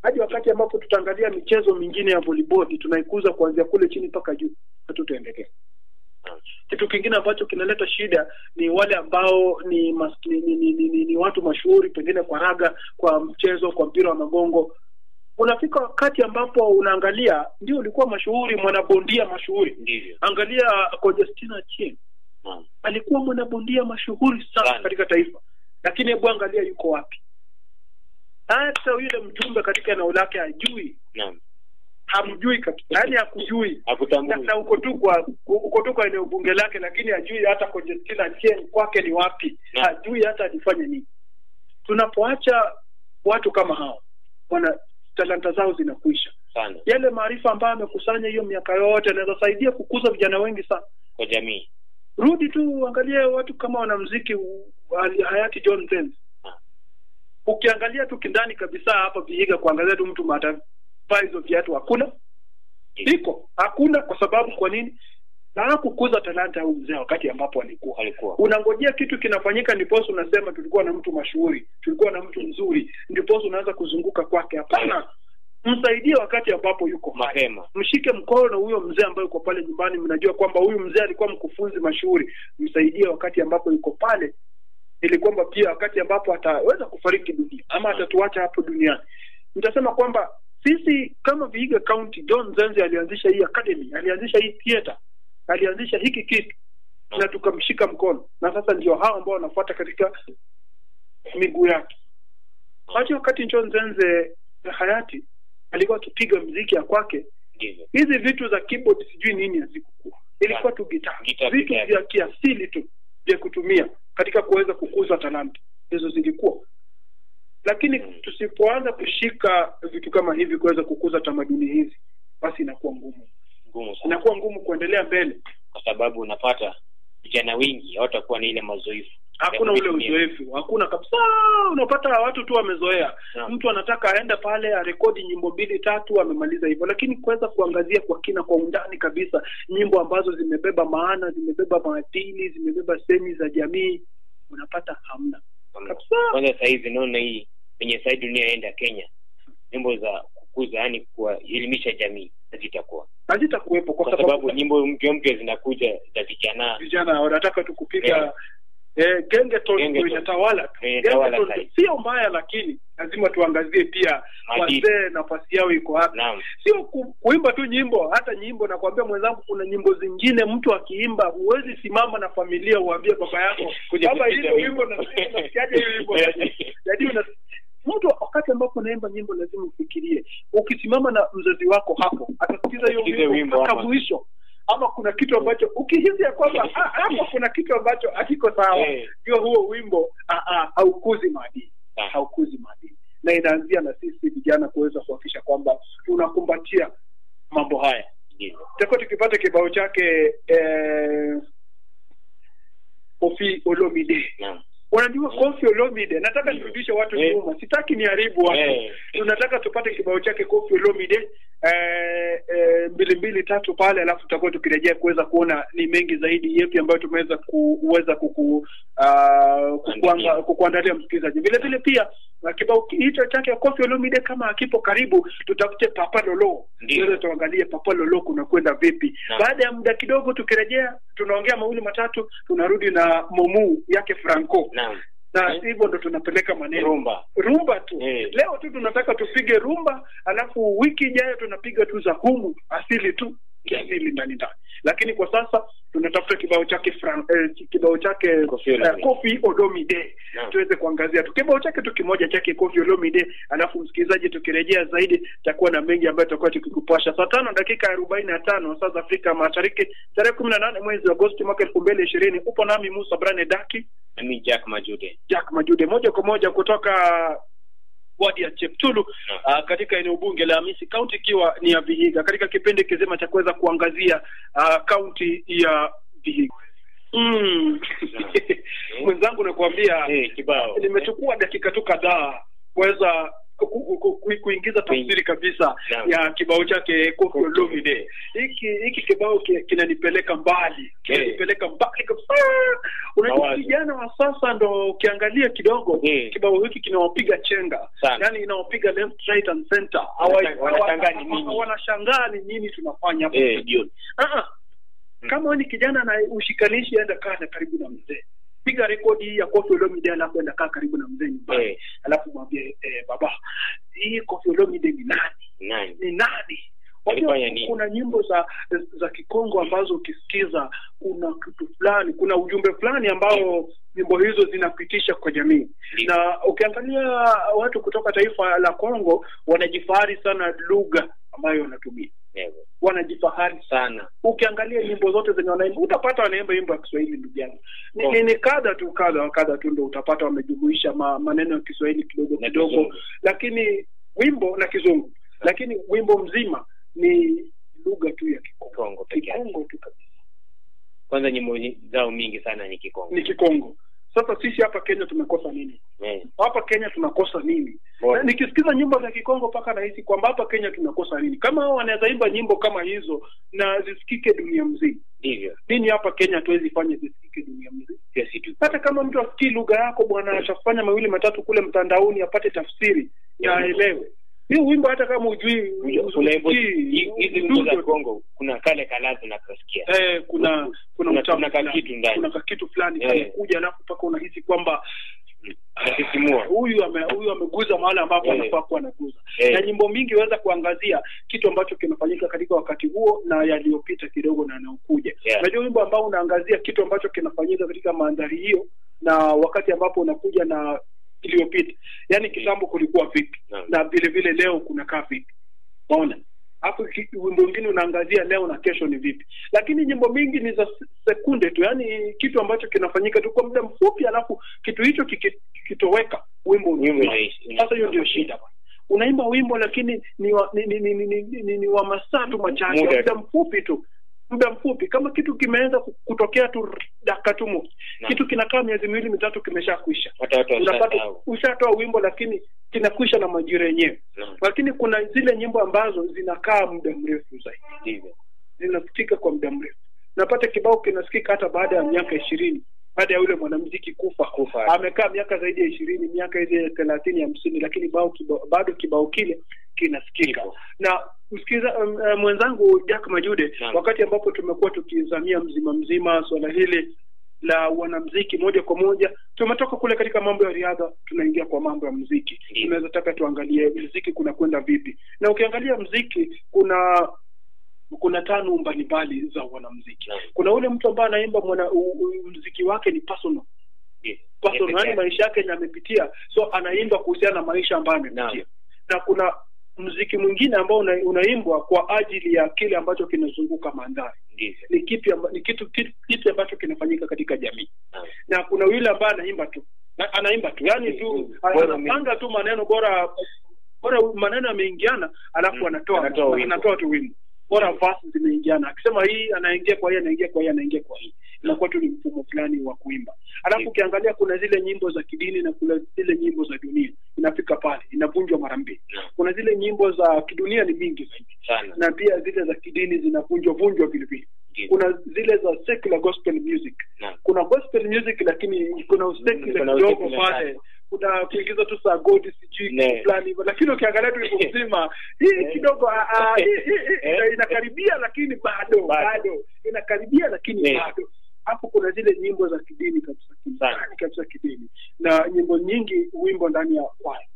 Hadi wakati ambapo tutaangalia michezo mingine ya volleyball tunaikuza kuanzia kule chini paka juu, hatutaendelea. Kitu kingine ambacho kinaleta shida ni wale ambao ni watu mashuhuri pengine kwa raga, kwa mchezo, kwa mpira wa magongo. Unafika wakati ambapo unaangalia ndio ulikuwa mashuhuri, mwanabondia mashuhuri. Angalia Conjestina Achieng. Alikuwa mwanabondia mashuhuri sana katika taifa. Lakini hebu angalia yuko wapi? Hata yule mjumbe katika eneo lake hajui. Hamjui kabisa. Yaani hakujui. Na uko tu kwa eneo bunge lake lakini hajui hata Conjestina Achieng kwake ni wapi. Hajui hata alifanya nini. Tunapoacha watu kama hao, talanta zao zinakuisha. Yale maarifa ambayo amekusanya hiyo miaka yote yanaweza saidia kukuza vijana wengi sana kwa jamii. Rudi tu angalia watu kama wanamuziki hayati John Zenz. Ukiangalia tu kindani kabisa hapa Vihiga kuangalia tu mtu matavaa hizo viatu hakuna. Hakuna kwa sababu kwa nini? na kukuza talanta au mzee wakati ambapo alikuwa. Unangojea kitu kinafanyika ndipo unasema tulikuwa na mtu mashuhuri, tulikuwa na mtu mzuri, ndipo unaanza kuzunguka kwake. Hapana. Msaidie wakati ambapo yuko mapema. Mshike mkono huyo mzee ambaye yuko pale nyumbani, mnajua kwamba huyu mzee alikuwa mkufunzi mashuhuri. Msaidie wakati ambapo yuko pale, ili kwamba pia wakati ambapo ataweza kufariki dunia ama atatuacha hapo duniani. Nitasema kwamba sisi kama Vihiga County, John Zenze alianzisha hii academy, alianzisha hii theater, alianzisha hiki kitu na tukamshika mkono, na sasa ndio hao ambao wanafuata katika miguu yake. Wakati John Zenze hayati alikuwa akipiga muziki ya kwake, hizi vitu za keyboard sijui nini hazikuwa. Ilikuwa tu gitaa, vitu vya kiasili tu vya kutumia katika kuweza kukuza talanta. Hizo zilikuwa. Lakini tusipoanza kushika vitu kama hivi kuweza kukuza tamaduni hizi, basi inakuwa ngumu sana. Inakuwa ngumu kuendelea mbele, kwa sababu unapata vijana wengi hawatakuwa na ile mazoefu. Hakuna ule uzoefu, hakuna kabisa. Unapata watu tu wamezoea. Mtu anataka aende pale arekodi nyimbo 2-3 amemaliza hivyo, lakini kuweza kuangazia kwa kina, kwa undani kabisa nyimbo ambazo zimebeba maana, zimebeba maadili, zimebeba semi za jamii, unapata hamna kabisa. Kwanza sasa hivi naona hii kwenye sasa dunia yaenda Kenya, nyimbo za kukuza, yani kuelimisha jamii hazitakuwepo kwa sababu nyimbo mpya zinakuja za vijana wanataka tukupiga gengeton inatawala. Sio mbaya, lakini lazima tuangazie pia wazee nafasi yao iko wapi. Sio kuimba tu nyimbo, hata nyimbo na kuambia mwenzangu kuna nyimbo zingine mtu akiimba huwezi simama na familia uambie baba yako baba hizo wimbo na nasikiaje hiyo wimbo. Yaani mtu wakati ambapo unaimba nyimbo lazima ufikirie. Ukisimama na mzazi wako hapo atasikiza hiyo wimbo mpaka mwisho. Ama kuna kitu ambacho ukihisi ya kwamba hapa kuna kitu ambacho hakiko sawa, hiyo huo wimbo haukuzi maadili. Haukuzi maadili. Na inaanzia na sisi vijana kuweza kuhakikisha kwamba tunakumbatia mambo haya. Tutakuwa tukipata kibao chake Koffi Olomide. Unajua Koffi Olomide, nataka nirudishe watu nyuma. Sitaki niharibu watu. Tunataka tupate kibao chake Koffi Olomide 2-3 pale, alafu tutakuwa tukirejea kuweza kuona ni mengi zaidi yapi ambayo tumeweza kukuandalia msikilizaji. Vile vile pia kibao hicho chake Koffi Olomide kama hakipo karibu, tutafute Papa Lolo. Ndio tuangalie Papa Lolo kuna kwenda vipi. Baada ya muda kidogo tukirejea tunaongea mawili matatu, tunarudi na Momu yake Franco. Na hivyo ndo tunapeleka maneno rumba tu. Leo tu tunataka tupige rumba, alafu wiki ijayo tunapiga tu za humu asili tu kiasili ndani. Lakini kwa sasa tunatafuta kibao chake Koffi Olomide tuweze kuangazia tu kibao chake tu kimoja chake Koffi Olomide, alafu msikilizaji tukirejea zaidi tutakuwa na mengi ambayo tutakuwa tukikupasha. Saa 5:45 saa za Afrika Mashariki, tarehe 18 mwezi wa Agosti mwaka 2020. Upo nami Musa Brane Daki, mimi Jack Majude moja kwa moja kutoka wadi ya Cheptulu katika eneo bunge la Hamisi County, ikiwa ni ya Vihiga, katika kipindi kizima cha kuweza kuangazia county ya Vihiga. Mwenzangu nakwambia nimechukua dakika tu kadhaa kuweza kuingiza tafsiri kabisa ya kibao chake Koffi Olomide. Hiki kibao kinanipeleka mbali. Kinanipeleka mbali kabisa. Unajua vijana wa sasa ndo ukiangalia kidogo kibao hiki kinawapiga chenga. Yaani inawapiga left, right and center. Wanashangaa ni nini tunafanya hapo studioni. Kama ni kijana na ushikanishi enda kaa karibu na mzee. Piga rekodi ya Koffi Olomide alafu enda kaa karibu na mzee nyumbani. Alafu mwambie baba, hii Koffi Olomide ni nani? Ni nani? Kuna nyimbo za Kikongo ambazo ukisikiza kuna kitu fulani, kuna ujumbe fulani ambao nyimbo hizo zinapitisha kwa jamii. Na ukiangalia watu kutoka taifa la Kongo wanajifahari sana lugha ambayo wanatumia. Wanajifahari sana. Ukiangalia nyimbo zote zenye wanaimba utapata wanaimba nyimbo ya Kiswahili ndugu yangu. Ni kadha tu ndio utapata wamejumuisha maneno ya Kiswahili kidogo, lakini wimbo na Kizungu. Lakini wimbo mzima ni lugha tu ya Kikongo tu kabisa. Kwanza nyimbo zao mingi sana ni Kikongo. Ni Kikongo. Sasa sisi hapa Kenya tumekosa nini? Hapa Kenya tunakosa nini? Na nikisikiza nyimbo za Kikongo paka nahisi kwamba hapa Kenya tunakosa nini? Kama hao wanaweza imba nyimbo kama hizo na zisikike dunia mzima. Ndivyo. Nini hapa Kenya tuwezi fanya zisikike dunia mzima? Hata kama mtu asikii lugha yako bwana, atafanya mawili matatu kule mtandaoni apate tafsiri na aelewe. Hii wimbo hata kama ujui hizi wimbo za Kongo kuna kale kalazi na kusikia. Kuna kitu ndani. Kuna kitu fulani kinakuja alafu paka unahisi kwamba anasimua. Huyu ameguza mahali ambapo anafaa kuwa anaguza. Na nyimbo mingi waweza kuangazia kitu ambacho kinafanyika katika wakati huo na yaliyopita kidogo na yanayokuja. Unajua wimbo ambao unaangazia kitu ambacho kinafanyika katika mandhari hiyo na wakati ambapo unakuja na iliyopita. Yaani kitambo kulikuwa vipi na vile vile leo kunakaa vipi. Unaona? Hapo wimbo mwingine unaangazia leo na kesho ni vipi. Lakini nyimbo mingi ni za sekunde tu, yani kitu ambacho kinafanyika tu kwa muda mfupi alafu kitu hicho kikitoweka wimbo unaisha. Sasa hiyo ndio shida. Unaimba wimbo lakini ni wa masaa tu machache, muda mfupi tu. Muda mfupi kama kitu kimeanza kutokea tu dakika tu moja. Kitu kinakaa miezi miwili mitatu kimeshakwisha. Unapata ushatoa wimbo lakini kinakwisha na majira yenyewe. Lakini kuna zile nyimbo ambazo zinakaa muda mrefu zaidi. Zinasikika kwa muda mrefu. Napata kibao kinasikika hata baada ya miaka 20, baada ya yule mwanamuziki kufa. Amekaa miaka zaidi ya 20, miaka hizi 30, 50 lakini bado kibao kile kinasikika. Na usikiza mwenzangu Jack Majude, wakati ambapo tumekuwa tukizamia mzima swala hili la wanamuziki moja kwa moja, tumetoka kule katika mambo ya riadha tunaingia kwa mambo ya muziki. Tunaweza taka tuangalie muziki kuna kwenda vipi. Na ukiangalia muziki kuna tano mbalimbali za wanamuziki. Kuna ule mtu ambaye anaimba muziki wake ni personal. Personal, maisha yake yamepitia, so anaimba kuhusiana na maisha ambayo amepitia. Na kuna muziki mwingine ambao unaimbwa kwa ajili ya kile ambacho kinazunguka mandhari. Ni kitu ambacho kinafanyika katika jamii. Na kuna yule ambaye anaimba tu. Yani tu anapanga tu maneno bora maneno yameingiana alafu anatoa tu wimbo. Bora verse zimeingiana. Akisema hii anaingia kwa hii, anaingia kwa hii, anaingia kwa hii. Inakuwa tu ni mfumo fulani wa kuimba. Alafu ukiangalia kuna zile nyimbo za kidini na kuna zile nyimbo za dunia. Inafika pale, inavunjwa mara mbili. Kuna zile nyimbo za kidunia ni mingi zaidi. Na pia zile za kidini zinavunjwa vile vile. Kuna zile za secular gospel music. Kuna gospel music lakini kuna secular kidogo pale. Kuna kuingiza tu saa God sijui fulani, lakini ukiangalia tu mzima hii kidogo inakaribia lakini bado inakaribia lakini bado. Hapo kuna zile nyimbo za kidini kabisa kidini na nyimbo nyingi wimbo ndani ya kwaya.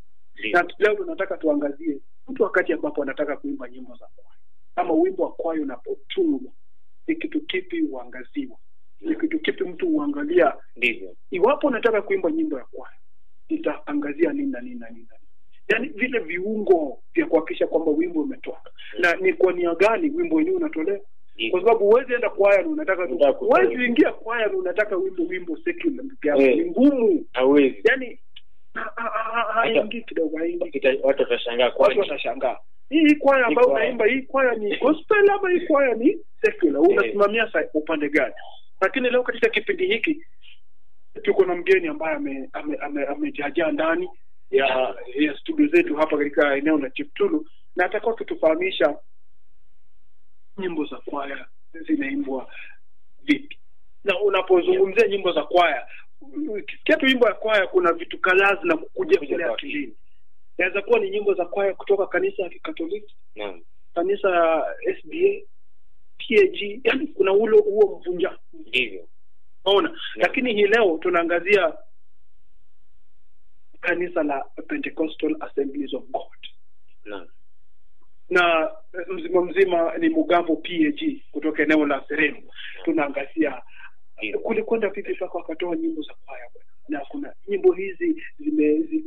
Na leo tunataka tuangazie mtu wakati ambapo anataka kuimba nyimbo za kwaya. Kama wimbo wa kwaya unapotungwa ni kitu kipi uangaziwa? Ni kitu kipi mtu uangalia? Ndivyo. Iwapo unataka kuimba nyimbo ya kwaya itaangazia nini na nini. Yaani vile viungo vya kuhakikisha kwamba wimbo umetoka. Na ni kwa nia gani wimbo wenyewe unatolewa? Kwa sababu huwezi enda kwaya na unataka huwezi ingia kwaya na unataka wimbo secular ni ngumu. Hawezi. Yaani haingii kidogo watu watashangaa. Hii kwaya ambayo unaimba hii kwaya ni gospel ama hii kwaya ni secular? Unasimamia upande gani? Lakini leo katika kipindi hiki tuko na mgeni ambaye amejajaa ndani ya studio zetu hapa katika eneo la Cheptulu na atakuwa kutufahamisha nyimbo za kwaya zinaimbwa vipi. Na unapozungumzia nyimbo za kwaya, kitu nyimbo ya kwaya kuna vitu kadhaa zinakuja kule akilini. Inaweza kuwa ni nyimbo za kwaya kutoka kanisa la Kikatoliki, kanisa la SDA, PAG, yani kuna huo mvunja. Ndivyo. Unaona? Lakini hii leo tunaangazia kanisa la Pentecostal Assemblies of God. Na mzima ni Mugambo PAG kutoka eneo la Seremu. Tunaangazia kulikwenda vipi mpaka wakatoa nyimbo za kwaya bwana. Na kuna nyimbo hizi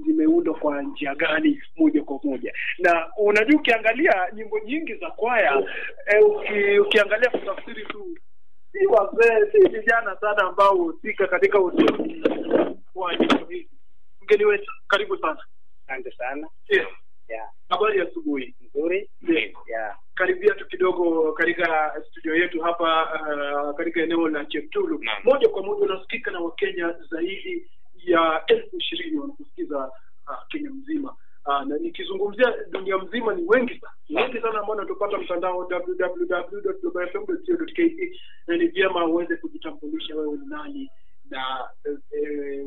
zimeundwa kwa njia gani moja kwa moja. Na unajua ukiangalia nyimbo nyingi za kwaya ukiangalia kutafsiri tu si wazee vijana sana ambao husika katika utunzi wa nyimbo hizi. Mgeni wetu karibu sana. Asante sana. Habari ya asubuhi. Nzuri. Karibia tu kidogo katika studio yetu hapa katika eneo la Cheptulu. Moja kwa moja unasikika na Wakenya zaidi ya 20,000 wanakusikiza Kenya mzima. Na nikizungumzia dunia mzima ni wengi sana ambao wanatupata mtandao www.global.fm.co.ke, na ni vyema uweze kujitambulisha wewe ni nani na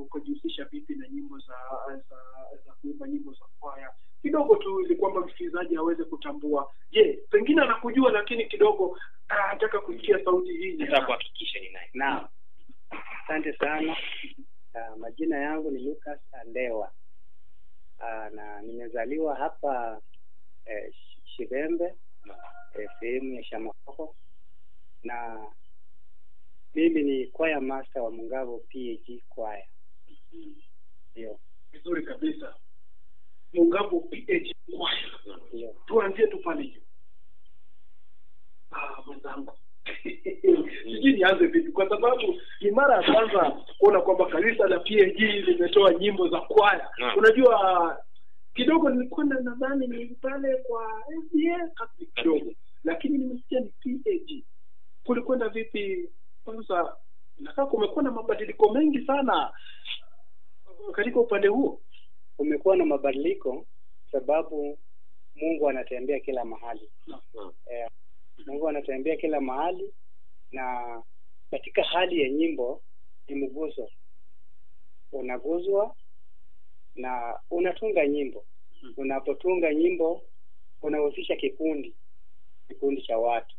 kujihusisha vipi na nyimbo za kuimba nyimbo za kwaya. Kidogo tu ili kwamba msikilizaji aweze kutambua. Je, pengine anakujua lakini kidogo anataka kusikia sauti hii. Nataka kuhakikisha ni nani. Naam. Asante sana. Majina yangu ni Lucas Andewa. Na nimezaliwa hapa Shibembe, sehemu ya Shamakoko, na mimi ni choir master wa Mungavo PAG choir. Ndio. Vizuri kabisa. Mungavo PAG choir. Ndio. Tuanzie tu pale juu. Mwanangu. Sijui nianze vipi kwa sababu ni mara ya kwanza kuona kwamba kanisa la PAG limetoa nyimbo za kwaya. Unajua kidogo nilikuwa nadhani ni pale kwa SDA Catholic kidogo, lakini nimesikia ni PAG. Kulikwenda vipi? Kwanza nakaa kumekuwa na mabadiliko mengi sana katika upande huo. Kumekuwa na mabadiliko sababu Mungu anatembea kila mahali. Mungu anatembea kila mahali, na katika hali ya nyimbo ni mguso. Unaguzwa na unatunga nyimbo. Unapotunga nyimbo unahusisha kikundi cha watu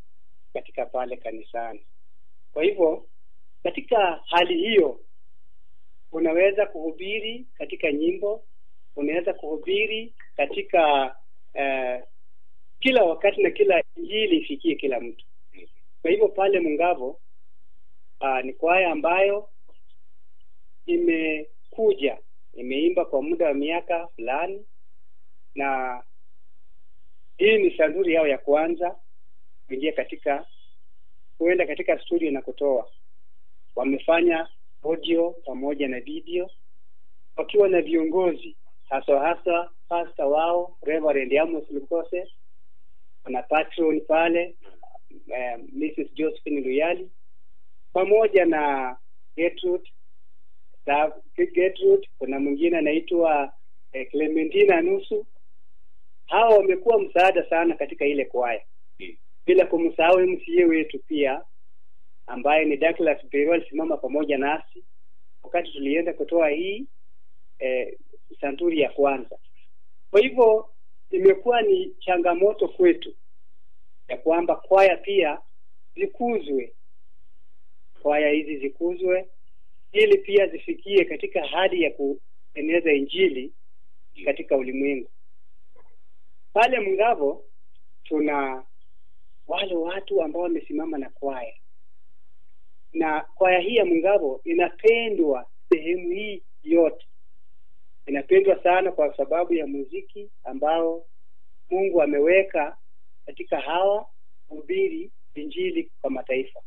katika pale kanisani. Kwa hivyo katika hali hiyo unaweza kuhubiri katika nyimbo, unaweza kuhubiri katika kila wakati na kila injili ifikie kila mtu. Kwa hivyo pale Mungavo ni kwaya ambayo imeimba kwa muda wa miaka fulani, na hii ni sanduri yao ya kwanza kuenda katika studio na kutoa. Wamefanya audio pamoja na video wakiwa na viongozi hasa pastor wao Reverend Amos Lukose, na patron pale Mrs. Josephine Luyali, pamoja na Gertrude. Kuna mwingine anaitwa Clementina Nusu. Hao wamekuwa msaada sana katika ile kwaya. Bila kumsahau MCA wetu pia ambaye ni Douglas Bero, alisimama pamoja nasi wakati tulienda kutoa hii santuri ya kwanza. Kwa hivyo imekuwa ni changamoto kwetu ya kwamba kwaya pia zikuzwe. Kwaya hizi zikuzwe ili pia zifikie katika hali ya kueneza injili katika ulimwengu. Pale Mungavo tuna wale watu ambao wamesimama na kwaya. Na kwaya hii ya Mungavo inapendwa sehemu hii yote. Inapendwa sana kwa sababu ya muziki ambao Mungu ameweka katika hawa kuhubiri injili kwa mataifa.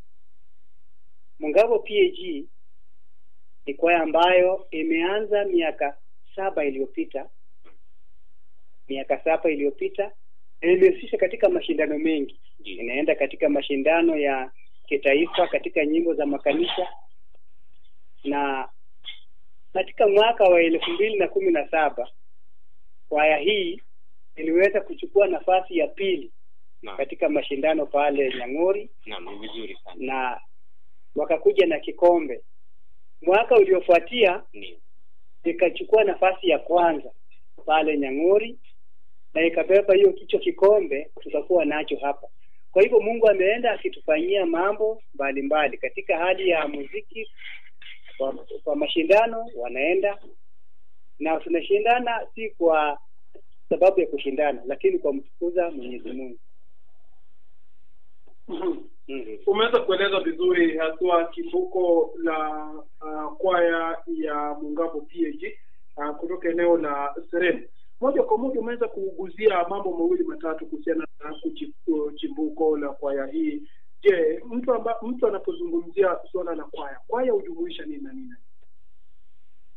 Mungavo PAG ni kwaya ambayo imeanza miaka 7 iliyopita, na imehusisha katika mashindano mengi. Inaenda katika mashindano ya kitaifa katika nyimbo za makanisa, na katika mwaka wa 2017 kwaya hii iliweza kuchukua nafasi ya pili katika mashindano pale Nyang'ori. Vizuri sana. Na wakakuja na kikombe. Mwaka uliofuatia ikachukua nafasi ya kwanza pale Nyang'ori, na ikabeba hiyo kikombe tutakuwa nacho hapa. Kwa hivyo Mungu ameenda akitufanyia mambo mbalimbali katika hali ya muziki. Kwa mashindano wanaenda na tunashindana, si kwa sababu ya kushindana, lakini kwa mtukuza Mwenyezi Mungu. Umeweza kueleza vizuri haswa kifuko la kwaya ya Mungavo PAG kutoka eneo la Serem. Moja kwa moja umeweza kuguzia mambo mawili matatu kuhusiana na chimbuko la kwaya hii. Je, mtu anapozungumzia swala la kwaya hujumuisha nini na nini?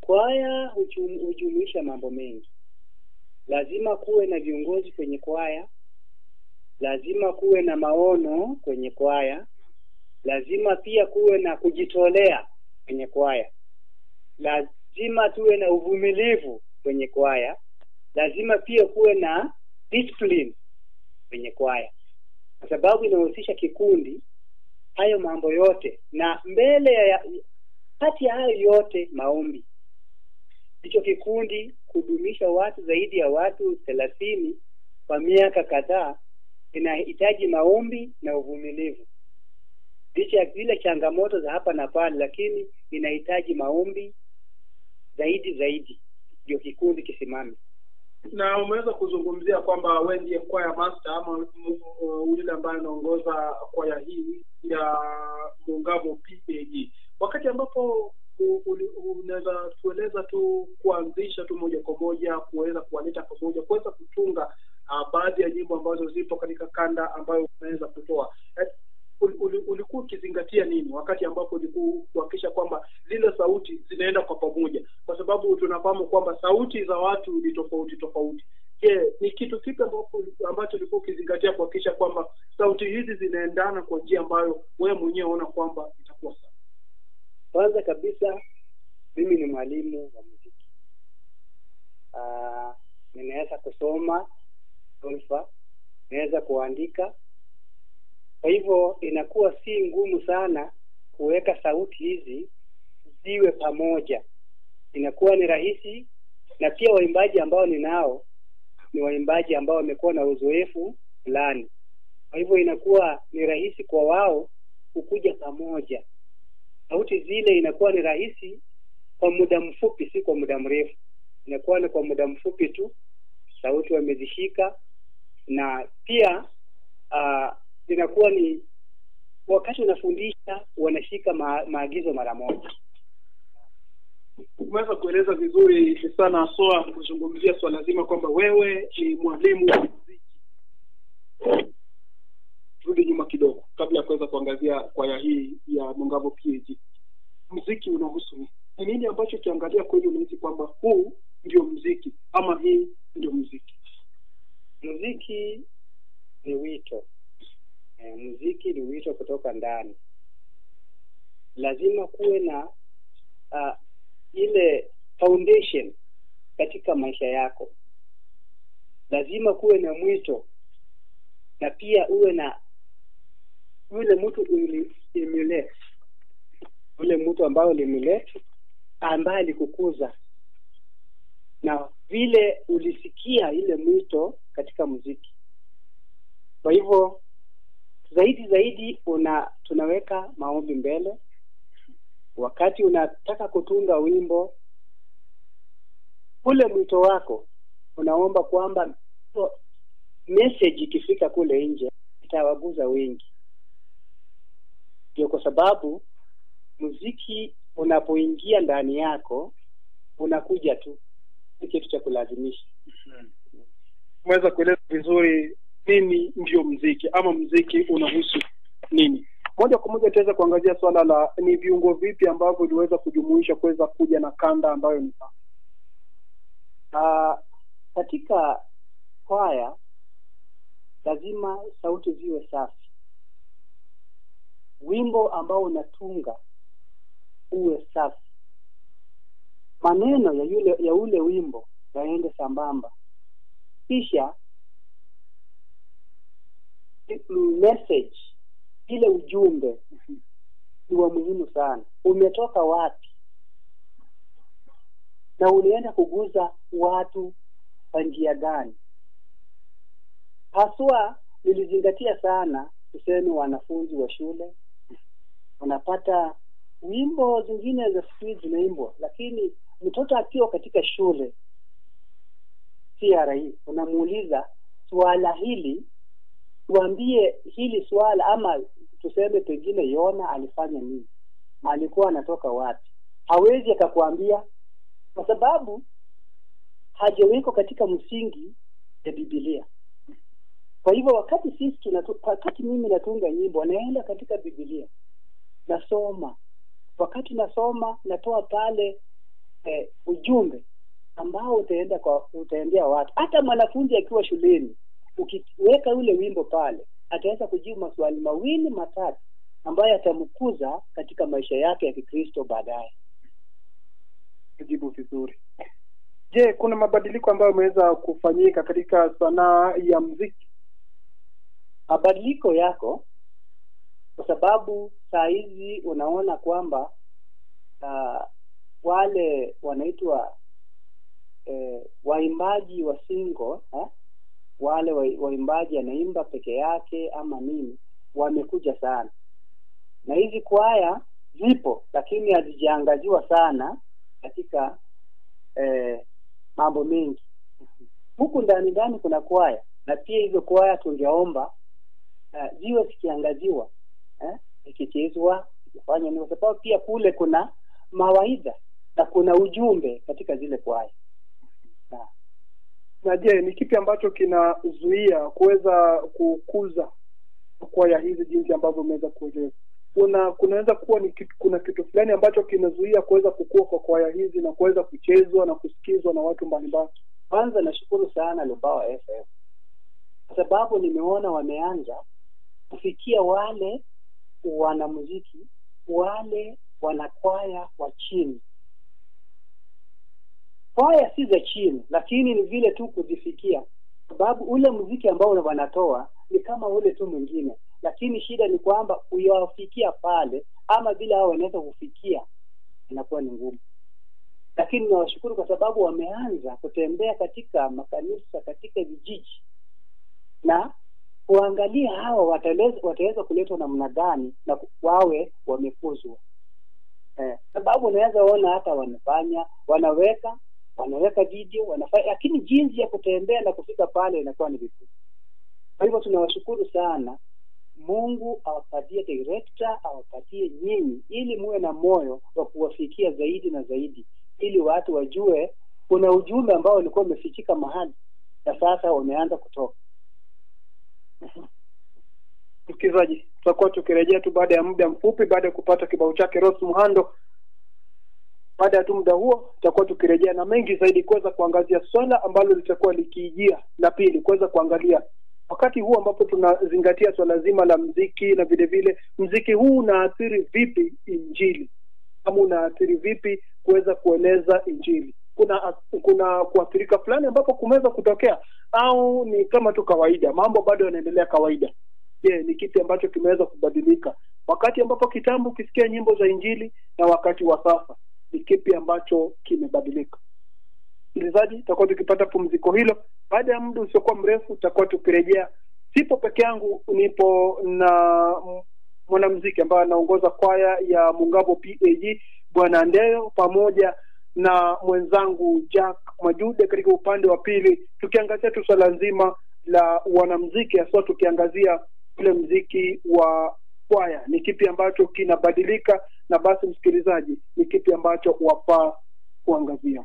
Kwaya hujumuisha mambo mengi. Lazima kuwe na viongozi kwenye kwaya, lazima kuwe na maono kwenye kwaya, lazima pia kuwe na kujitolea kwenye kwaya, lazima tuwe na uvumilivu kwenye kwaya, lazima pia kuwe na discipline kwenye kwaya, kwa sababu inahusisha kikundi. Hayo mambo yote, na mbele ya kati ya hayo yote maombi. Hicho kikundi kudumisha watu zaidi ya watu 30 kwa miaka kadhaa inahitaji maombi na uvumilivu. Licha ya zile changamoto za hapa na pale, lakini inahitaji maombi zaidi ndio kikundi kisimame. Na umeweza kuzungumzia kwamba wewe ndiye choir master ama yule ambaye anaongoza kwaya hii ya Mungamo PAG. Wakati ambapo unaweza tueleza tu kuanzisha tu moja kwa moja kuweza kuwaleta pamoja, kuweza kutunga baadhi ya nyimbo ambazo zipo katika kanda ambayo unaweza kutoa, ulikuwa ukizingatia nini wakati ambapo ulikuwa kuhakikisha kwamba zile sauti zinaenda kwa pamoja, kwa sababu tunafahamu kwamba sauti za watu ni tofauti. Je, ni kitu kipi ambacho ulikuwa ukizingatia kuhakikisha kwamba sauti hizi zinaendana kwa njia ambayo wewe mwenyewe unaona kwamba itakuwa sawa? Kwanza kabisa, mimi ni mwalimu wa muziki. Ninaweza kusoma solfa, naweza kuandika. Kwa hivyo inakuwa si ngumu sana kuweka sauti hizi ziwe pamoja. Inakuwa ni rahisi, na pia waimbaji ambao ninao ni waimbaji ambao wamekuwa na uzoefu fulani. Kwa hivyo inakuwa ni rahisi kwa wao kukuja pamoja. Sauti zile inakuwa ni rahisi kwa muda mfupi, si kwa muda mrefu. Inakuwa ni kwa muda mfupi tu sauti wamezishika, na pia inakuwa ni wakati unafundisha wanashika maagizo mara moja. Umeweza kueleza vizuri sana Soa kuzungumzia swala zima kwamba wewe ni mwalimu wa muziki. Turudi nyuma kidogo kabla ya kuweza kuangazia kwaya hii ya Mungamo PAG. Muziki unahusu nini? Ni nini ambacho ukiangalia kweli unahisi kwamba huu ndio muziki ama hii ndio muziki? Muziki ni wito. Muziki ni wito kutoka ndani. Lazima kuwe na ile foundation katika maisha yako. Lazima kuwe na mwito, na pia uwe na yule mtu emulate, yule mtu ambaye ulimulate, ambaye alikukuza, na vile ulisikia ile mwito katika muziki. Kwa hivyo zaidi tunaweka maombi mbele. Wakati unataka kutunga wimbo, ule mwito wako unaomba kwamba message ikifika kule nje itawaguza wengi. Ndio kwa sababu muziki unapoingia ndani yako unakuja tu, si kitu cha kulazimisha. Umeweza kueleza vizuri nini ndio muziki ama muziki unahusu nini. Moja kwa moja tutaweza kuangazia swala la ni viungo vipi ambavyo uliweza kujumuisha kuweza kuja na kanda ambayo ni sawa. Katika kwaya lazima sauti ziwe safi. Wimbo ambao unatunga uwe safi. Maneno ya ule wimbo yaende sambamba. Kisha message, ile ujumbe ni wa muhimu sana. Umetoka wapi? Na unaenda kuguza watu kwa njia gani? Haswa nilizingatia sana tuseme wanafunzi wa shule. Unapata wimbo zingine za street zinaimbwa, lakini mtoto akiwa katika shule CRE unamuuliza swala hili, tuambie hili swala, ama tuseme pengine Yona alifanya nini, alikuwa anatoka wapi? Hawezi akakwambia kwa sababu hajaweko katika msingi ya Biblia. Kwa hivyo wakati mimi natunga nyimbo, naenda katika Biblia, nasoma. Wakati nasoma natoa pale ujumbe ambao utaendea watu. Hata mwanafunzi akiwa shuleni ukiweka ule wimbo pale, ataweza kujibu maswali mawili matatu ambayo yatamkuza katika maisha yake ya Kikristo baadaye. Kujibu vizuri. Je, kuna mabadiliko ambayo yameweza kufanyika katika sanaa ya muziki? Mabadiliko yako kwa sababu saa hizi unaona kwamba wale wanaitwa waimbaji wa single, wale waimbaji anaimba peke yake ama nini, wamekuja sana. Na hizi kwaya zipo lakini hazijaangaziwa sana katika mambo mengi. Huku ndani kuna kwaya, na pia hizo kwaya tungeomba ziwe zikiangaziwa, ikichezwa, ikifanya nini, kwa sababu pia kule kuna mawaidha na kuna ujumbe katika zile kwaya. Na je, ni kipi ambacho kinazuia kuweza kukuza kwaya hizi jinsi ambavyo umeweza kueleza? Kunaweza kuwa kuna kitu fulani ambacho kinazuia kuweza kukua kwa kwaya hizi na kuweza kuchezwa na kusikizwa na watu mbalimbali? Kwanza nashukuru sana Lubawa FM, kwa sababu nimeona wameanza kufikia wale wanamuziki, wale wanakwaya wa chini. Kwaya si za chini, lakini ni vile tu kuzifikia, sababu ule muziki ambao wanatoa ni kama ule tu mwingine, lakini shida ni kwamba kuyafikia pale ama bila hao wanaweza kufikia inakuwa ni ngumu. Lakini nawashukuru kwa sababu wameanza kutembea katika makanisa, katika vijiji, na kuangalia hao wataweza kuletwa namna gani na wawe wamekuzwa. Sababu unaweza ona hata wanaweka video, wanafanya, lakini jinsi ya kutembea na kufika pale inakuwa ni vigumu. Kwa hivyo tunawashukuru sana. Mungu awapatie director, awapatie nyinyi, ili muwe na moyo wa kuwafikia zaidi na zaidi, ili watu wajue kuna ujumbe ambao ulikuwa umefichika mahali na sasa wameanza kutoka. Msikilizaji, tutakuwa tukirejea tu baada ya muda mfupi, baada ya kupata kibao chake Rose Muhando. Baada ya tu muda huo tutakuwa tukirejea na mengi zaidi, kuweza kuangazia swala ambalo litakuwa likijia la pili, kuweza kuangalia wakati huu ambapo tunazingatia swala zima la muziki, na vile vile muziki huu unaathiri vipi injili, ama unaathiri vipi kuweza kueneza injili. Kuna kuathirika fulani ambapo kumeweza kutokea, au ni kama tu kawaida, mambo bado yanaendelea kawaida? Je, ni kipi ambacho kimeweza kubadilika wakati ambapo kitambo ukisikia nyimbo za injili na wakati wa sasa? Ni kipi ambacho kimebadilika? Msikilizaji, tutakuwa tukipata pumziko hilo. Baada ya muda usiokuwa mrefu tutakuwa tukirejea. Sipo peke yangu, nipo na mwanamuziki ambaye anaongoza kwaya ya Mungabo PAG, Bwana Ndeo, pamoja na mwenzangu Jack Majude katika upande wa pili, tukiangazia tu swala nzima la wanamuziki, hasa tukiangazia ule muziki wa kwaya. Ni kipi ambacho kinabadilika, na basi msikilizaji, ni kipi ambacho wafaa kuangazia?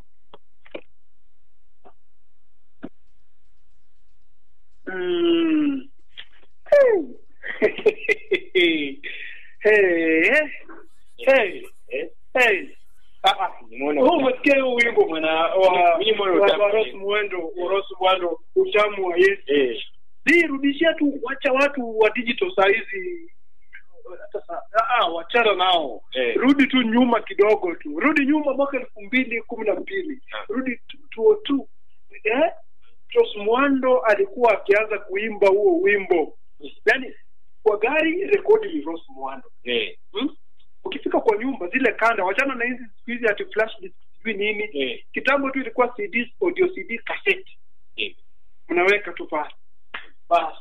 Umesikia wimbo wa Rose Muhando, utamu wa Yesu? Rudishia tu, wacha watu wa digital saa hizi sasa, wachana nao. Rudi tu nyuma kidogo tu. Rudi nyuma mwaka 2012. Rudi tu. Rose Muhando alikuwa akianza kuimba huo wimbo, yani kwa gari rekodi ni Rose Muhando. Ukifika kwa nyumba zile kanda, wachana na hizi siku hizi ati flash disk nini. Kitambo tu ilikuwa CD, audio CD, cassette. Unaweka tu pale. Bas.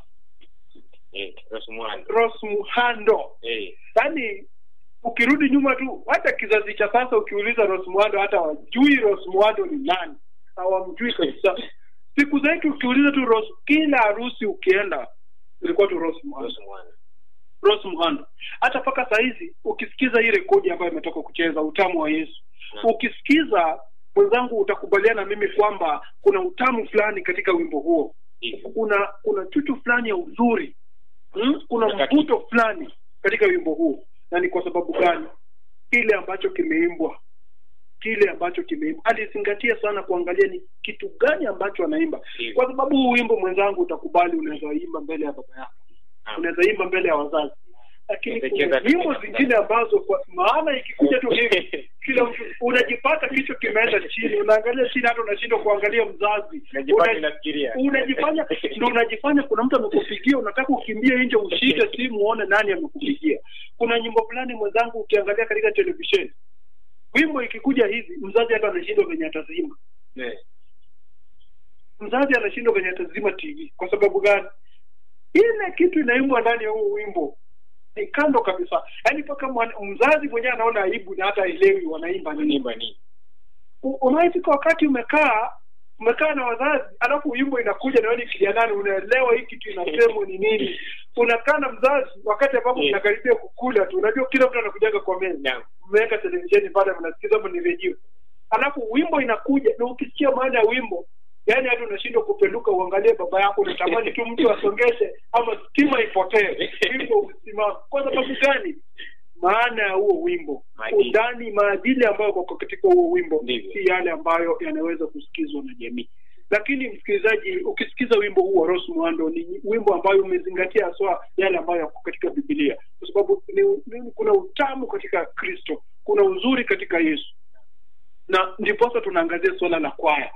Rose Muhando. Yani ukirudi nyuma tu, hata kizazi cha sasa ukiuliza Rose Muhando, hata wajui Rose Muhando ni nani. Hawamjui kabisa. Siku zetu ukiuliza tu Rose, kila harusi ukienda ilikuwa tu Rose Muhando. Hata paka saa hizi ukisikiza ile rekodi ambayo imetoka kucheza utamu wa Yesu, ukisikiza mwenzangu, utakubaliana mimi kwamba kuna utamu fulani katika wimbo huo. Kuna chuchu fulani ya uzuri, kuna mvuto fulani katika wimbo huo. Na ni kwa sababu gani? Kile ambacho kimeimbwa kile ambacho kimeimba. Alizingatia sana kuangalia ni kitu gani ambacho anaimba. Kwa sababu huu wimbo mwenzangu utakubali unaweza imba mbele ya baba yako. Unaweza imba mbele ya wazazi. Lakini wimbo zingine ambazo kwa maana ikikuja tu hivi kila mtu unajipata kichwa kimeenda chini, unaangalia chini hata unashindwa kuangalia mzazi. Unajifanya kuna mtu amekupigia, unataka ukimbie nje ushike simu uone nani amekupigia. Kuna nyimbo fulani mwenzangu ukiangalia katika televisheni, wimbo ikikuja hivi mzazi hata anashindwa venye atazima. Mzazi anashindwa venye atazima TV. Kwa sababu gani? Ile kitu inaimbwa ndani ya huu wimbo ni kando kabisa. Yaani paka mzazi mwenyewe anaona aibu na hata elewi wanaimba nini. Unaifika wakati umekaa na wazazi, alafu wimbo inakuja na wewe kijana unaelewa hiki kitu inasemwa ni nini. Unakaa na mzazi wakati ambapo unakaribia kukula tu. Unajua kila mtu anakujaga kwa meza. Umeweka televisheni pale mnasikiza hapo ni radio. Alafu wimbo inakuja na ukisikia maana ya wimbo, yaani hata unashindwa kupeluka uangalie baba yako, unatamani tu mtu asongeshe ama stima ipotee. Wimbo usimame. Kwa sababu gani? Maana ya huo wimbo, undani maadili ambayo kwa katika huo wimbo si yale ambayo yanaweza kusikizwa na jamii. Lakini msikilizaji, ukisikiza wimbo huu wa Rose Muhando ni wimbo ambayo umezingatia haswa yale ambayo yako katika Biblia. Kwa sababu kuna utamu katika Kristo, kuna uzuri katika Yesu. Na ndiposa tunaangazia swala la kwaya.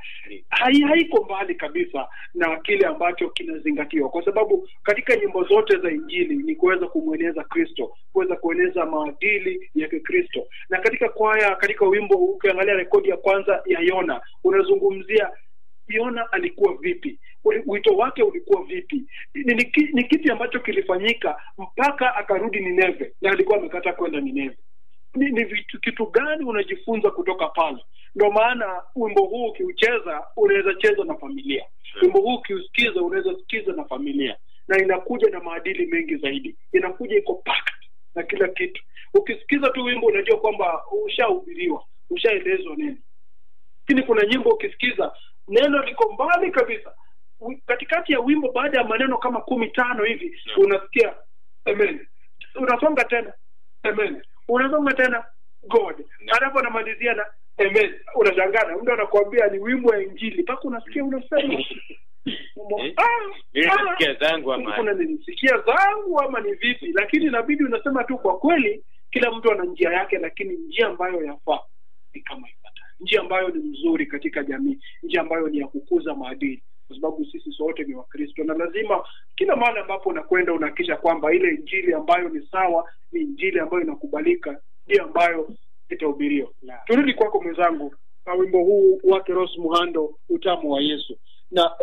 Haiko mbali kabisa na kile ambacho kinazingatiwa. Kwa sababu katika nyimbo zote za Injili ni kuweza kumweneza Kristo, kuweza kueneza maadili ya Kristo. Na katika kwaya, katika wimbo ukiangalia rekodi ya kwanza ya Yona, unazungumzia Yona alikuwa vipi? Wito wake ulikuwa vipi? Ni kipi ambacho kilifanyika mpaka akarudi Nineve na alikuwa amekata kwenda Nineve? Ni kitu gani unajifunza kutoka pale? Ndio maana wimbo huu ukiucheza unaweza cheza na familia. Wimbo huu ukiusikiza unaweza sikiza na familia. Na inakuja na maadili mengi zaidi. Inakuja iko packed na kila kitu. Ukisikiza tu wimbo unajua kwamba ushahubiriwa, ushaelezwa nini. Lakini kuna nyimbo ukisikiza neno liko mbali kabisa. Katikati ya wimbo baada ya maneno kama 15 hivi unasikia amen. Unasonga tena amen. Unasonga tena God. Halafu anamalizia na amen. Unashangana, mtu anakuambia ni wimbo wa Injili. Paka unasikia unasema nisikia zangu ama ni vipi? Lakini inabidi unasema tu kwa kweli kila mtu ana njia yake, lakini njia ambayo yafaa ni kama ifuatayo. Njia ambayo ni nzuri katika jamii, njia ambayo ni ya kukuza maadili. Kwa sababu sisi sote ni Wakristo na lazima kila mahali ambapo unakwenda unahakisha kwamba ile Injili ambayo ni sawa, ni Injili ambayo inakubalika, ndio ambayo itahubiriwa. Turudi kwako mwenzangu, wimbo huu wake Rose Muhando, utamu wa Yesu. Na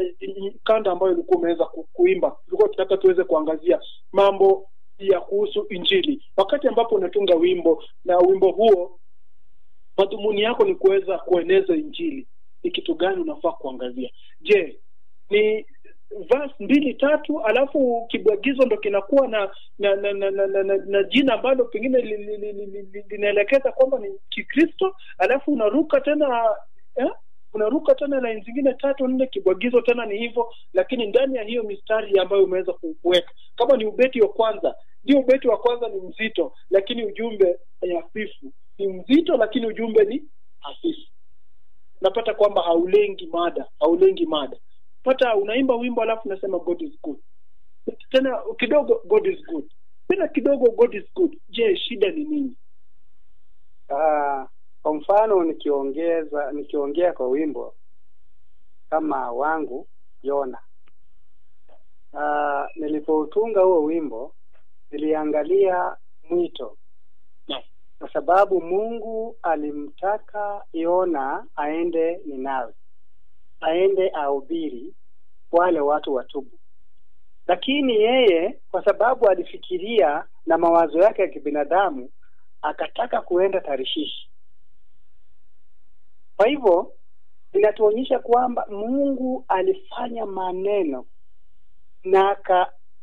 kanda ambayo ulikuwa umeweza kuimba, tulikuwa tunataka tuweze kuangazia mambo ya kuhusu Injili. Wakati ambapo unatunga wimbo na wimbo huo madhumuni yako ni kuweza kueneza Injili, ni kitu gani unafaa kuangazia? Je, ni verse 2-3 alafu kibwagizo ndo kinakuwa na jina ambalo pengine linaelekeza kwamba ni Kikristo, alafu unaruka tena na zingine 3-4 kibwagizo tena ni hivyo, lakini ndani ya hiyo mistari ambayo umeweza kuweka, kama ni ubeti wa kwanza, ndio ubeti wa kwanza ni mzito lakini ujumbe ni hafifu, ni mzito lakini ujumbe ni hafifu. Napata kwamba haulengi mada. Pata unaimba wimbo alafu unasema God is good. Tena kidogo God is good. Tena kidogo God is good. Je, shida ni nini? Kwa mfano nikiongea kwa wimbo kama wangu Yona. Nilipotunga huo wimbo niliangalia mwito. Kwa sababu Mungu alimtaka Yona aende Ninawi, aende ahubiri wale watu watubu. Lakini yeye kwa sababu alifikiria na mawazo yake ya kibinadamu akataka kuenda Tarishishi. Kwa hivyo inatuonyesha kwamba Mungu alifanya maneno na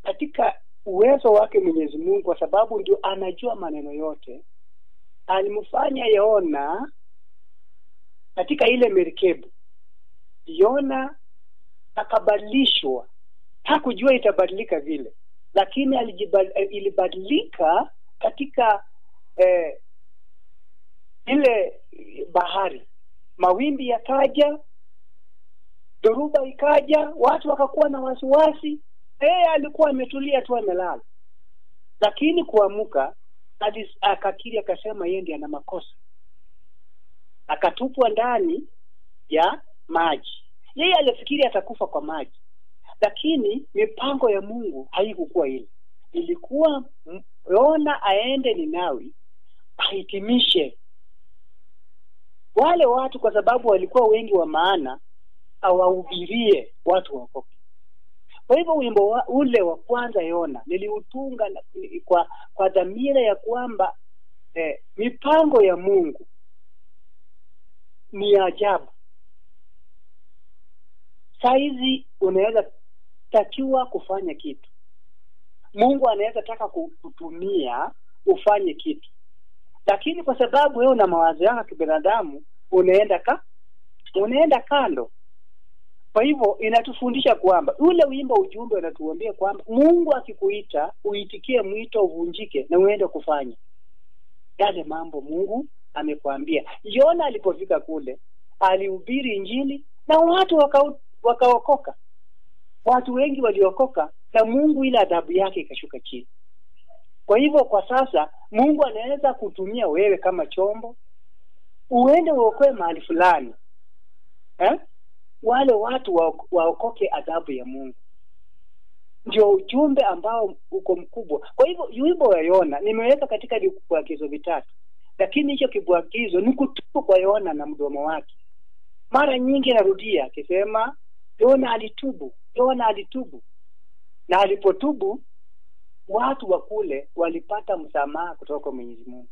katika uwezo wake Mwenyezi Mungu, kwa sababu ndio anajua maneno yote, alimfanya Yona katika ile merikebu. Yona akabadilishwa, hakujua itabadilika vile, lakini ilibadilika katika ile bahari, mawimbi yakaja, dhoruba ikaja, watu wakakuwa na wasiwasi. Alikuwa ametulia tu amelala, lakini kuamuka akakiri, akasema yeye ndiye ana makosa, akatupwa ndani ya maji. Yeye alifikiri atakufa kwa maji, lakini mipango ya Mungu haikuwa ile. Ilikuwa Yona aende Ninawi ahitimishe wale watu, kwa sababu walikuwa wengi wa maana, awahubirie watu waokoke. Kwa hivyo wimbo ule wa kwanza Yona niliutunga kwa dhamira ya kwamba mipango ya Mungu ni ajabu. Saizi unaweza takiwa kufanya kitu, Mungu anaweza taka kutumia ufanye kitu, lakini kwa sababu wewe una mawazo yako kibinadamu unaenda kando. Kwa hivyo inatufundisha kwamba ule wimbo ujumbe unatuambia kwamba Mungu akikuita uitikie mwito, uvunjike na uende kufanya yale mambo Mungu amekwambia. Yona alipofika kule alihubiri Injili na watu wakaokoka. Watu wengi waliokoka na Mungu ile adhabu yake ikashuka chini. Kwa hivyo kwa sasa Mungu anaweza kutumia wewe kama chombo uende uokoe mahali fulani. Wale watu waokoke adhabu ya Mungu. Ndio ujumbe ambao uko mkubwa. Kwa hivyo wimbo wa Yona nimeweka katika vibwagizo vitatu. Lakini hicho kibwagizo ni kutubu kwa Yona na mdomo wake. Mara nyingi narudia akisema Yona alitubu, Yona alitubu. Na alipotubu watu wa kule walipata msamaha kutoka kwa Mwenyezi Mungu.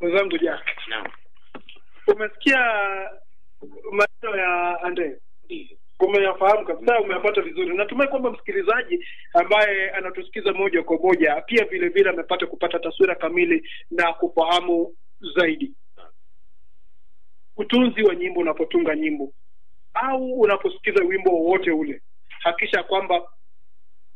Mzangu Jack. Naam. Umesikia maneno ya Andre? Ndio. Umeyafahamu kabisa, umeyapata vizuri. Natumai kwamba msikilizaji ambaye anatusikiza moja kwa moja pia vile vile amepata kupata taswira kamili na kufahamu zaidi. Utunzi wa nyimbo, unapotunga nyimbo au unaposikiza wimbo wowote ule, hakisha kwamba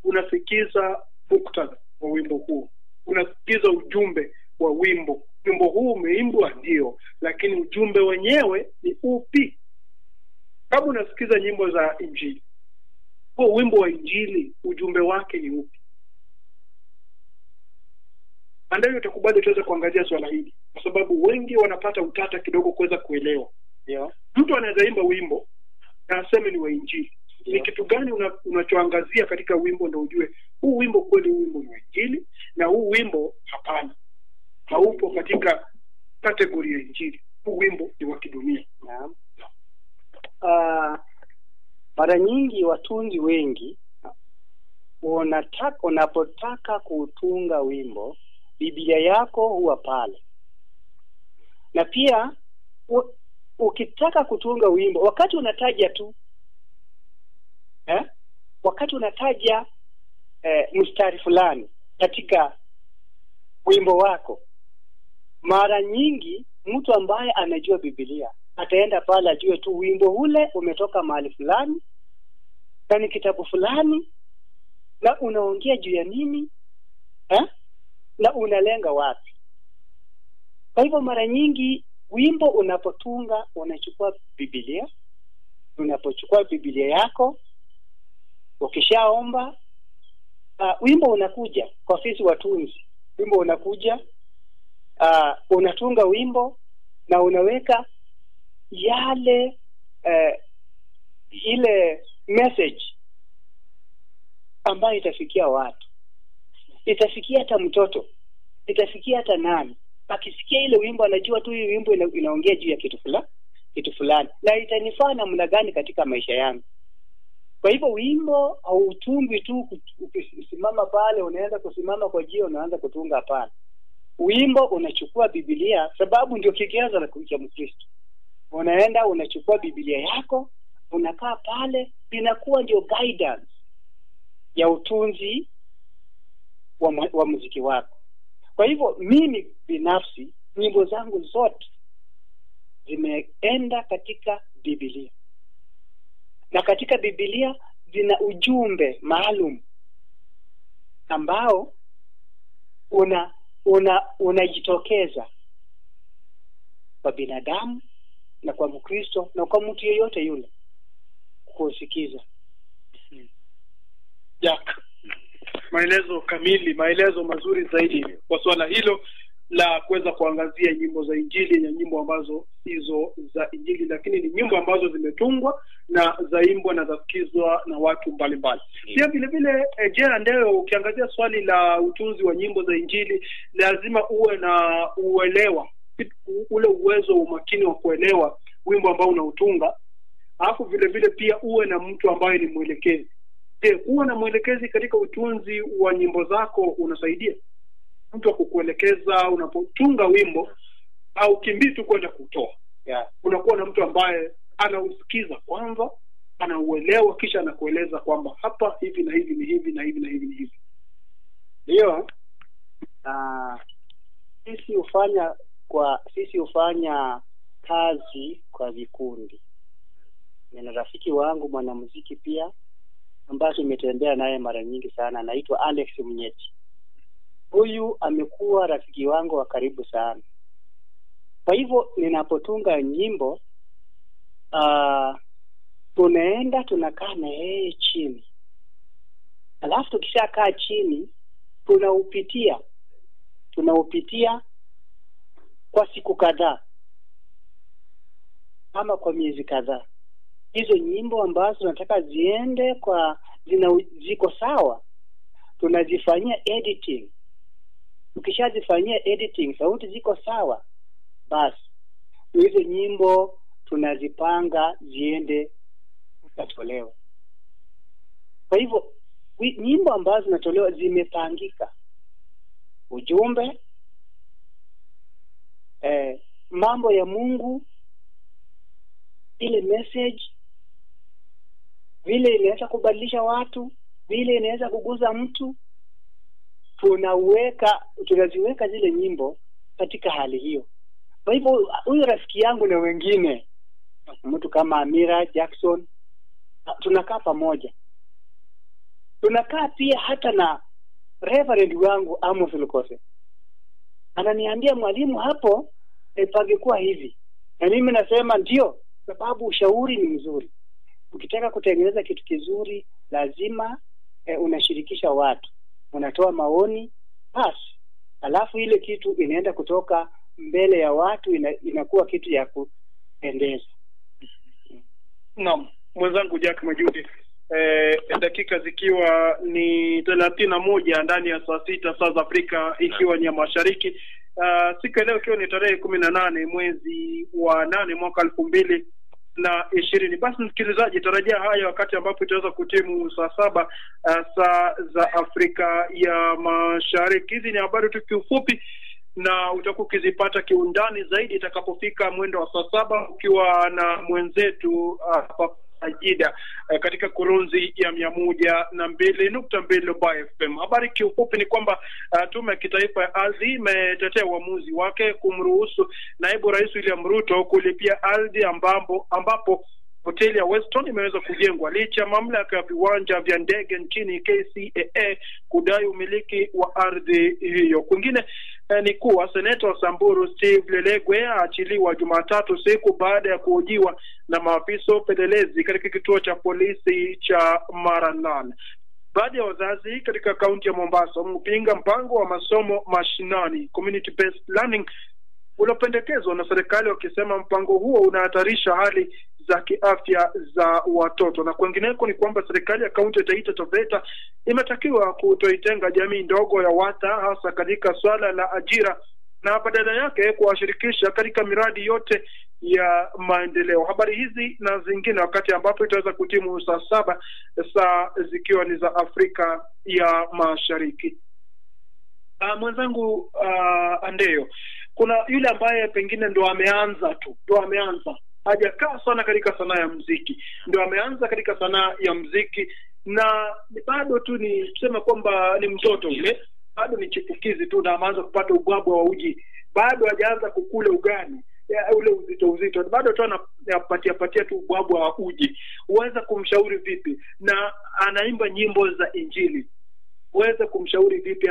unasikiza muktadha wa wimbo huu, unasikiza ujumbe wa wimbo. Wimbo huu umeimbwa ndio, lakini ujumbe wenyewe ni upi? Kama unasikiza nyimbo za Injili, huo wimbo wa Injili ujumbe wake ni upi? Ndio utakubali tuweze kuangalia swala hili, kwa sababu wengi wanapata utata kidogo kuweza kuelewa. Ndio. Mtu anaweza imba wimbo na aseme ni wa Injili. Ni kitu gani unachoangazia katika wimbo ndio ujue huu wimbo kweli wimbo ni wa Injili na huu wimbo hapana, haupo katika kategoria ya Injili, huu wimbo ni wa kidunia. Naam. Mara nyingi watunzi wengi unapotaka kutunga wimbo, Biblia yako huwa pale. Na pia ukitaka kutunga wimbo, wakati unataja tu wakati unataja mstari fulani katika wimbo wako, mara nyingi mtu ambaye anajua Biblia ataenda pale ajue tu wimbo ule umetoka mahali fulani na ni kitabu fulani na unaongea juu ya nini na unalenga wapi. Kwa hivyo mara nyingi wimbo unapotunga unachukua Biblia, unapochukua Biblia yako ukishaomba, wimbo unakuja kwa sisi watunzi. Wimbo unakuja, unatunga wimbo na unaweka yale ile message ambayo itafikia watu, itafikia hata mtoto, itafikia hata nani. Akisikia ile wimbo anajua tu hii wimbo inaongea juu ya kitu fulani na itanifaa namna gani katika maisha yangu. Kwa hivyo wimbo hautungwi tu ukisimama pale unaanza kusimama kwa jio unaanza kutunga, hapana. Wimbo unachukua Biblia, sababu ndio kigezo cha Mkristo. Unaenda unachukua Biblia yako, unakaa pale, inakuwa ndio guidance ya utunzi wa muziki wako. Kwa hivyo mimi binafsi nyimbo zangu zote zimeenda katika Biblia. Na katika Biblia zina ujumbe maalum ambao unajitokeza kwa binadamu na kwa Mkristo na kwa mtu yeyote yule kusikiza. Jack, maelezo kamili, maelezo mazuri zaidi kwa swala hilo la kuweza kuangazia nyimbo za Injili na nyimbo ambazo hizo za Injili, lakini ni nyimbo ambazo zimetungwa na zaimbwa na zasikizwa na watu mbalimbali. Pia vile vile Jera, ndio ukiangazia swali la utunzi wa nyimbo za Injili, lazima uwe na uelewa, ule uwezo, umakini wa kuelewa wimbo ambao unautunga. Alafu vile vile pia uwe na mtu ambaye ni mwelekezi. Kuwa na mwelekezi katika utunzi wa nyimbo zako unasaidia. Mtu wa kukuelekeza unapotunga wimbo au kimbii tu kwenda kutoa. Unakuwa na mtu ambaye anausikiza kwanza, anauelewa, kisha anakueleza kwamba hapa hivi na hivi ni hivi na hivi na hivi ni hivi. Ndio. Sisi hufanya kazi kwa vikundi. Nina rafiki wangu mwanamuziki pia ambaye nimetembea naye mara nyingi sana, anaitwa Alex Mnyeti. Huyu amekuwa rafiki wangu wa karibu sana. Kwa hivyo ninapotunga nyimbo, tunakaa na yeye chini. Alafu tukishakaa chini, tunaupitia kwa siku kadhaa ama kwa miezi kadhaa. Hizo nyimbo ambazo tunataka ziende ziko sawa, tunazifanyia editing. Tukishazifanyia editing, sauti ziko sawa, basi hizo nyimbo tunazipanga ziende kutolewa. Kwa hivyo nyimbo ambazo zinatolewa zimepangika, ujumbe, mambo ya Mungu, ile message, vile inaweza kubadilisha watu, vile inaweza kuguza mtu, tunaziweka zile nyimbo katika hali hiyo. Kwa hivyo huyu rafiki yangu na wengine, mtu kama Amira Jackson, tunakaa pamoja. Tunakaa pia hata na Reverend wangu Amos Lukose. Ananiambia, mwalimu, hapo pangekuwa hivi. Na mimi nasema ndio, sababu ushauri ni mzuri. Ukitaka kutengeneza kitu kizuri, lazima unashirikisha watu. Unatoa maoni, basi. Alafu ile kitu inaenda kutoka mbele ya watu, inakuwa kitu ya kupendeza. Naam, mwenzangu Jack Majudi. Dakika zikiwa ni 31 ndani ya saa 6 saa za Afrika ikiwa ni ya Mashariki. Siku leo ikiwa ni tarehe 18 mwezi wa 8 mwaka 2020. Basi msikilizaji, tarajia haya wakati ambapo tutaweza kutimu saa 7 saa za Afrika ya Mashariki. Hizi ni habari tu kiufupi na utakuwa ukizipata kiundani zaidi itakapofika mwendo wa saa 7 ukiwa na mwenzetu hapa Ajida katika kurunzi ya 102.2 By FM. Habari kiufupi ni kwamba tume ya kitaifa ya ardhi imetetea uamuzi wake kumruhusu naibu rais William Ruto kulipia ardhi ambapo hoteli ya Weston imeweza kujengwa licha mamlaka ya viwanja vya ndege nchini KCAA kudai umiliki wa ardhi hiyo. Kwingine ni kuwa seneta wa Samburu Steve Lelegwe aachiliwa Jumatatu siku baada ya kuhojiwa na maafisa upelelezi katika kituo cha polisi cha Maralal. Baadhi ya wazazi katika kaunti ya Mombasa mpinga mpango wa masomo mashinani community based learning ulopendekezwa na serikali, wakisema mpango huo unahatarisha hali za kiafya za watoto. Na kwingineko ni kwamba serikali ya kaunti ya Taita Taveta imetakiwa kutoitenga jamii ndogo ya Wata hasa katika swala la ajira na badala yake kuwashirikisha katika miradi yote ya maendeleo. Habari hizi na zingine wakati ambapo itaweza kutimu saa 7 saa zikiwa ni za Afrika ya Mashariki. Mwenzangu Andeo, kuna yule ambaye pengine ndo ameanza hajakaa sana katika sanaa ya muziki, ndo ameanza katika sanaa ya muziki na bado tu ni tuseme kwamba ni mtoto yule, bado ni chipukizi tu na ameanza kupata ubwabwa wa uji, bado hajaanza kukula ugani ule uzito, bado tu anapatia tu ubwabwa wa uji. Uweza kumshauri vipi? Na anaimba nyimbo za Injili, uweza kumshauri vipi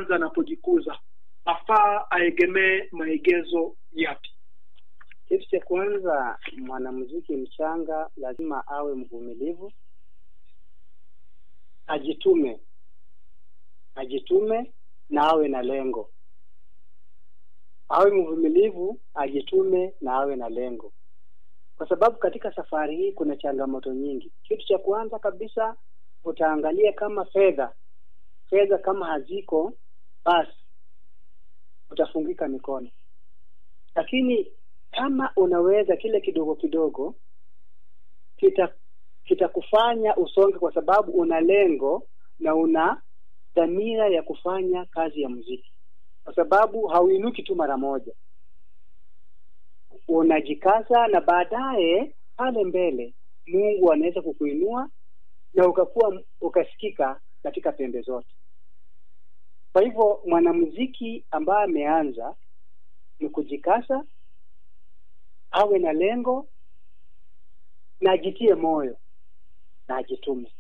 anapojikuza afaa aegemee maegezo yapi? Kitu cha kwanza, mwanamuziki mchanga lazima awe mvumilivu, ajitume na awe na lengo. Awe mvumilivu, ajitume na awe na lengo. Kwa sababu katika safari hii kuna changamoto nyingi. Kitu cha kwanza kabisa, utaangalia kama fedha kama haziko, basi utafungika mikono. Lakini kama unaweza kile kidogo kidogo, kitakufanya usonge, kwa sababu una lengo na una dhamira ya kufanya kazi ya muziki. Kwa sababu hauinuki tu mara moja. Unajikaza, na baadaye pale mbele Mungu anaweza kukuinua na ukasikika katika pembe zote. Kwa hivyo mwanamuziki ambaye ameanza ni kujikaza, awe na lengo, na ajitie moyo na ajitume.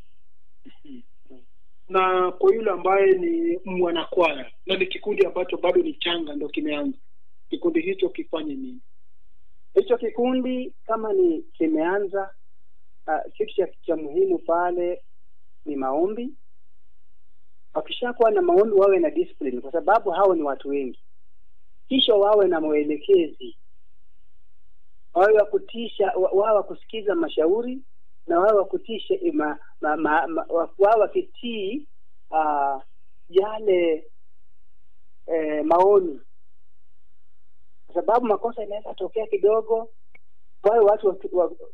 Na kwa yule ambaye ni mwanakwaya na ni kikundi ambacho bado ni changa ndio kimeanza, kikundi hicho kifanye nini? Hicho kikundi kama ni kimeanza, kitu cha muhimu pale ni maombi. Wakishakuwa na maombi, wawe na discipline, kwa sababu hao ni watu wengi. Kisha wawe na mwelekezi, wawe wa kusikiza mashauri, na wawe wa kutisha wawe wakitii yale maoni. Kwa sababu makosa inaweza tokea kidogo. Wawe watu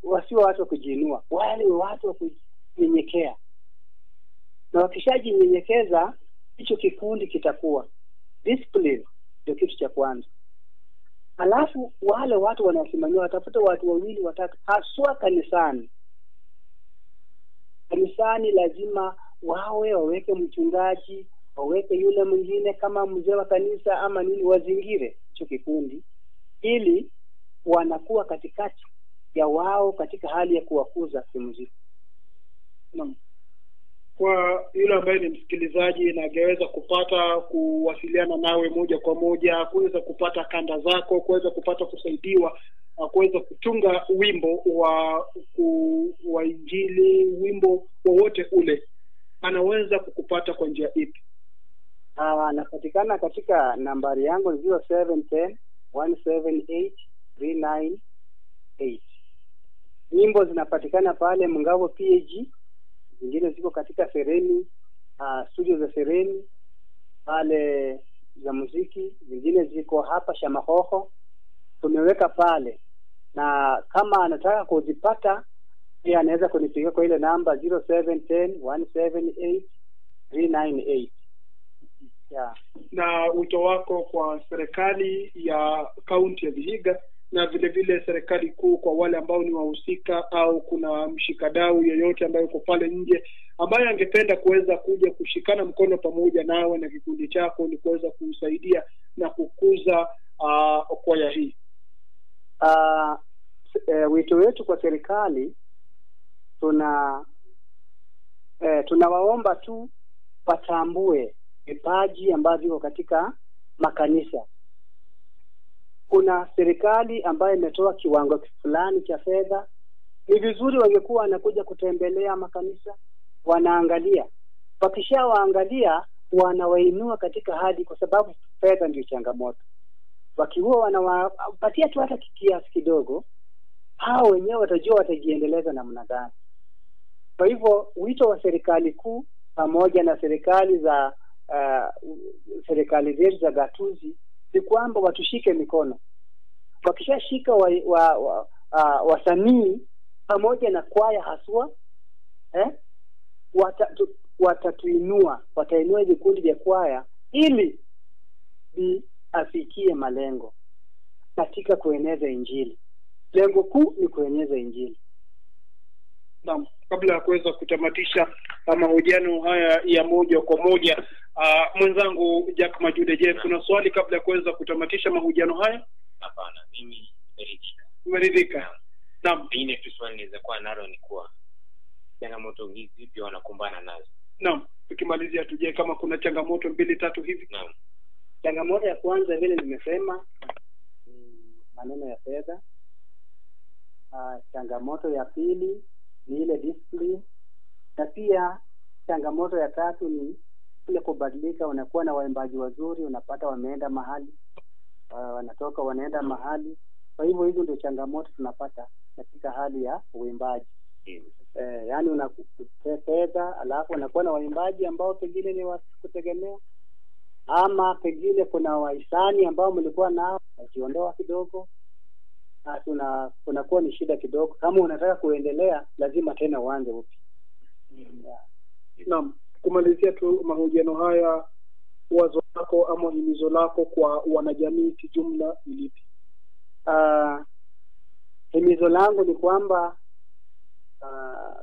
wasio watu wa kujiinua, wale watu wa kunyenyekea. Na wakishajinyenyekeza, hicho kikundi kitakuwa discipline. Ndio kitu cha kwanza. Alafu wale watu wanaosimamia watafuta watu 2 3, haswa kanisani. Kanisani lazima waweke mchungaji, waweke yule mwingine kama mzee wa kanisa ama nini, wazingire hicho kikundi, ili wanakuwa katikati ya wao katika hali ya kuwakuza kimuziki. Naam. Kwa yule ambaye ni msikilizaji na angeweza kuwasiliana nawe moja kwa moja, kuweza kupata kanda zako, kuweza kupata kusaidiwa, kuweza kutunga wimbo wa injili, wimbo wowote ule, anaweza kukupata kwa njia ipi? Napatikana katika nambari yangu 0710 178 398. Nyimbo zinapatikana pale Mngavo PAG, zingine ziko katika Sereni, studio za Sereni pale za muziki, zingine ziko hapa Shamahoho, tumeweka pale. Na kama anataka kuzipata, pia anaweza kunipigia kwa ile namba 0710 178 398. Yeah. Na wito wako kwa serikali ya kaunti ya Vihiga na vile vile serikali kuu, kwa wale ambao ni wahusika au kuna mshikadau yeyote ambaye uko pale nje ambaye angependa kuweza kuja kushikana mkono pamoja nawe na kikundi chako ni kuweza kusaidia na kukuza kwaya hii? Wito wetu kwa serikali, tunawaomba tu watambue vipaji ambavyo viko katika makanisa. Kuna serikali ambayo imetoa kiwango fulani cha fedha. Ni vizuri wangekuwa wanakuja kutembelea makanisa, wanaangalia. Wakishawaangalia, wanawainua katika hadi, kwa sababu fedha ndio changamoto. Wakiwa wanawapatia tu hata kiasi kidogo, hao wenyewe watajua watajiendeleza namna gani. Kwa hivyo wito wa serikali kuu pamoja na serikali zetu za gatuzi ni kwamba watushike mikono. Wakishashika wasanii pamoja na kwaya haswa, watainua vikundi vya kwaya ili afikie malengo katika kueneza injili. Lengo kuu ni kueneza injili. Naam, kabla ya kuweza kutamatisha mahojiano haya ya moja kwa moja, mwenzangu Jack Majude, je, kuna swali kabla ya kuweza kutamatisha mahojiano haya? Hapana, mimi nimeridhika. Naam, pengine tu swali inaweza kuwa nalo ni kuwa changamoto hizi pia wanakumbana nazo. Naam, tukimalizia tuje kama kuna changamoto 2 3 hivi. Naam. Changamoto ya kwanza vile nimesema maneno ya fedha. Changamoto ya pili ni ile discipline, na pia changamoto ya tatu ni ile kubadilika. Unakuwa na waimbaji wazuri, unapata wameenda mahali, wanatoka wanaenda mahali. Kwa hivyo hizo ndio changamoto tunapata katika hali ya uimbaji. Yani unakupeza, alafu unakuwa na waimbaji ambao pengine ni wa kutegemea, ama pengine kuna wahisani ambao mlikuwa nao wajiondoa kidogo, kunakuwa ni shida kidogo. Kama unataka kuendelea lazima tena uanze upya. Naam, kumalizia tu mahojiano haya, wazo lako ama himizo lako kwa wanajamii kijumla ni lipi? Himizo langu ni kwamba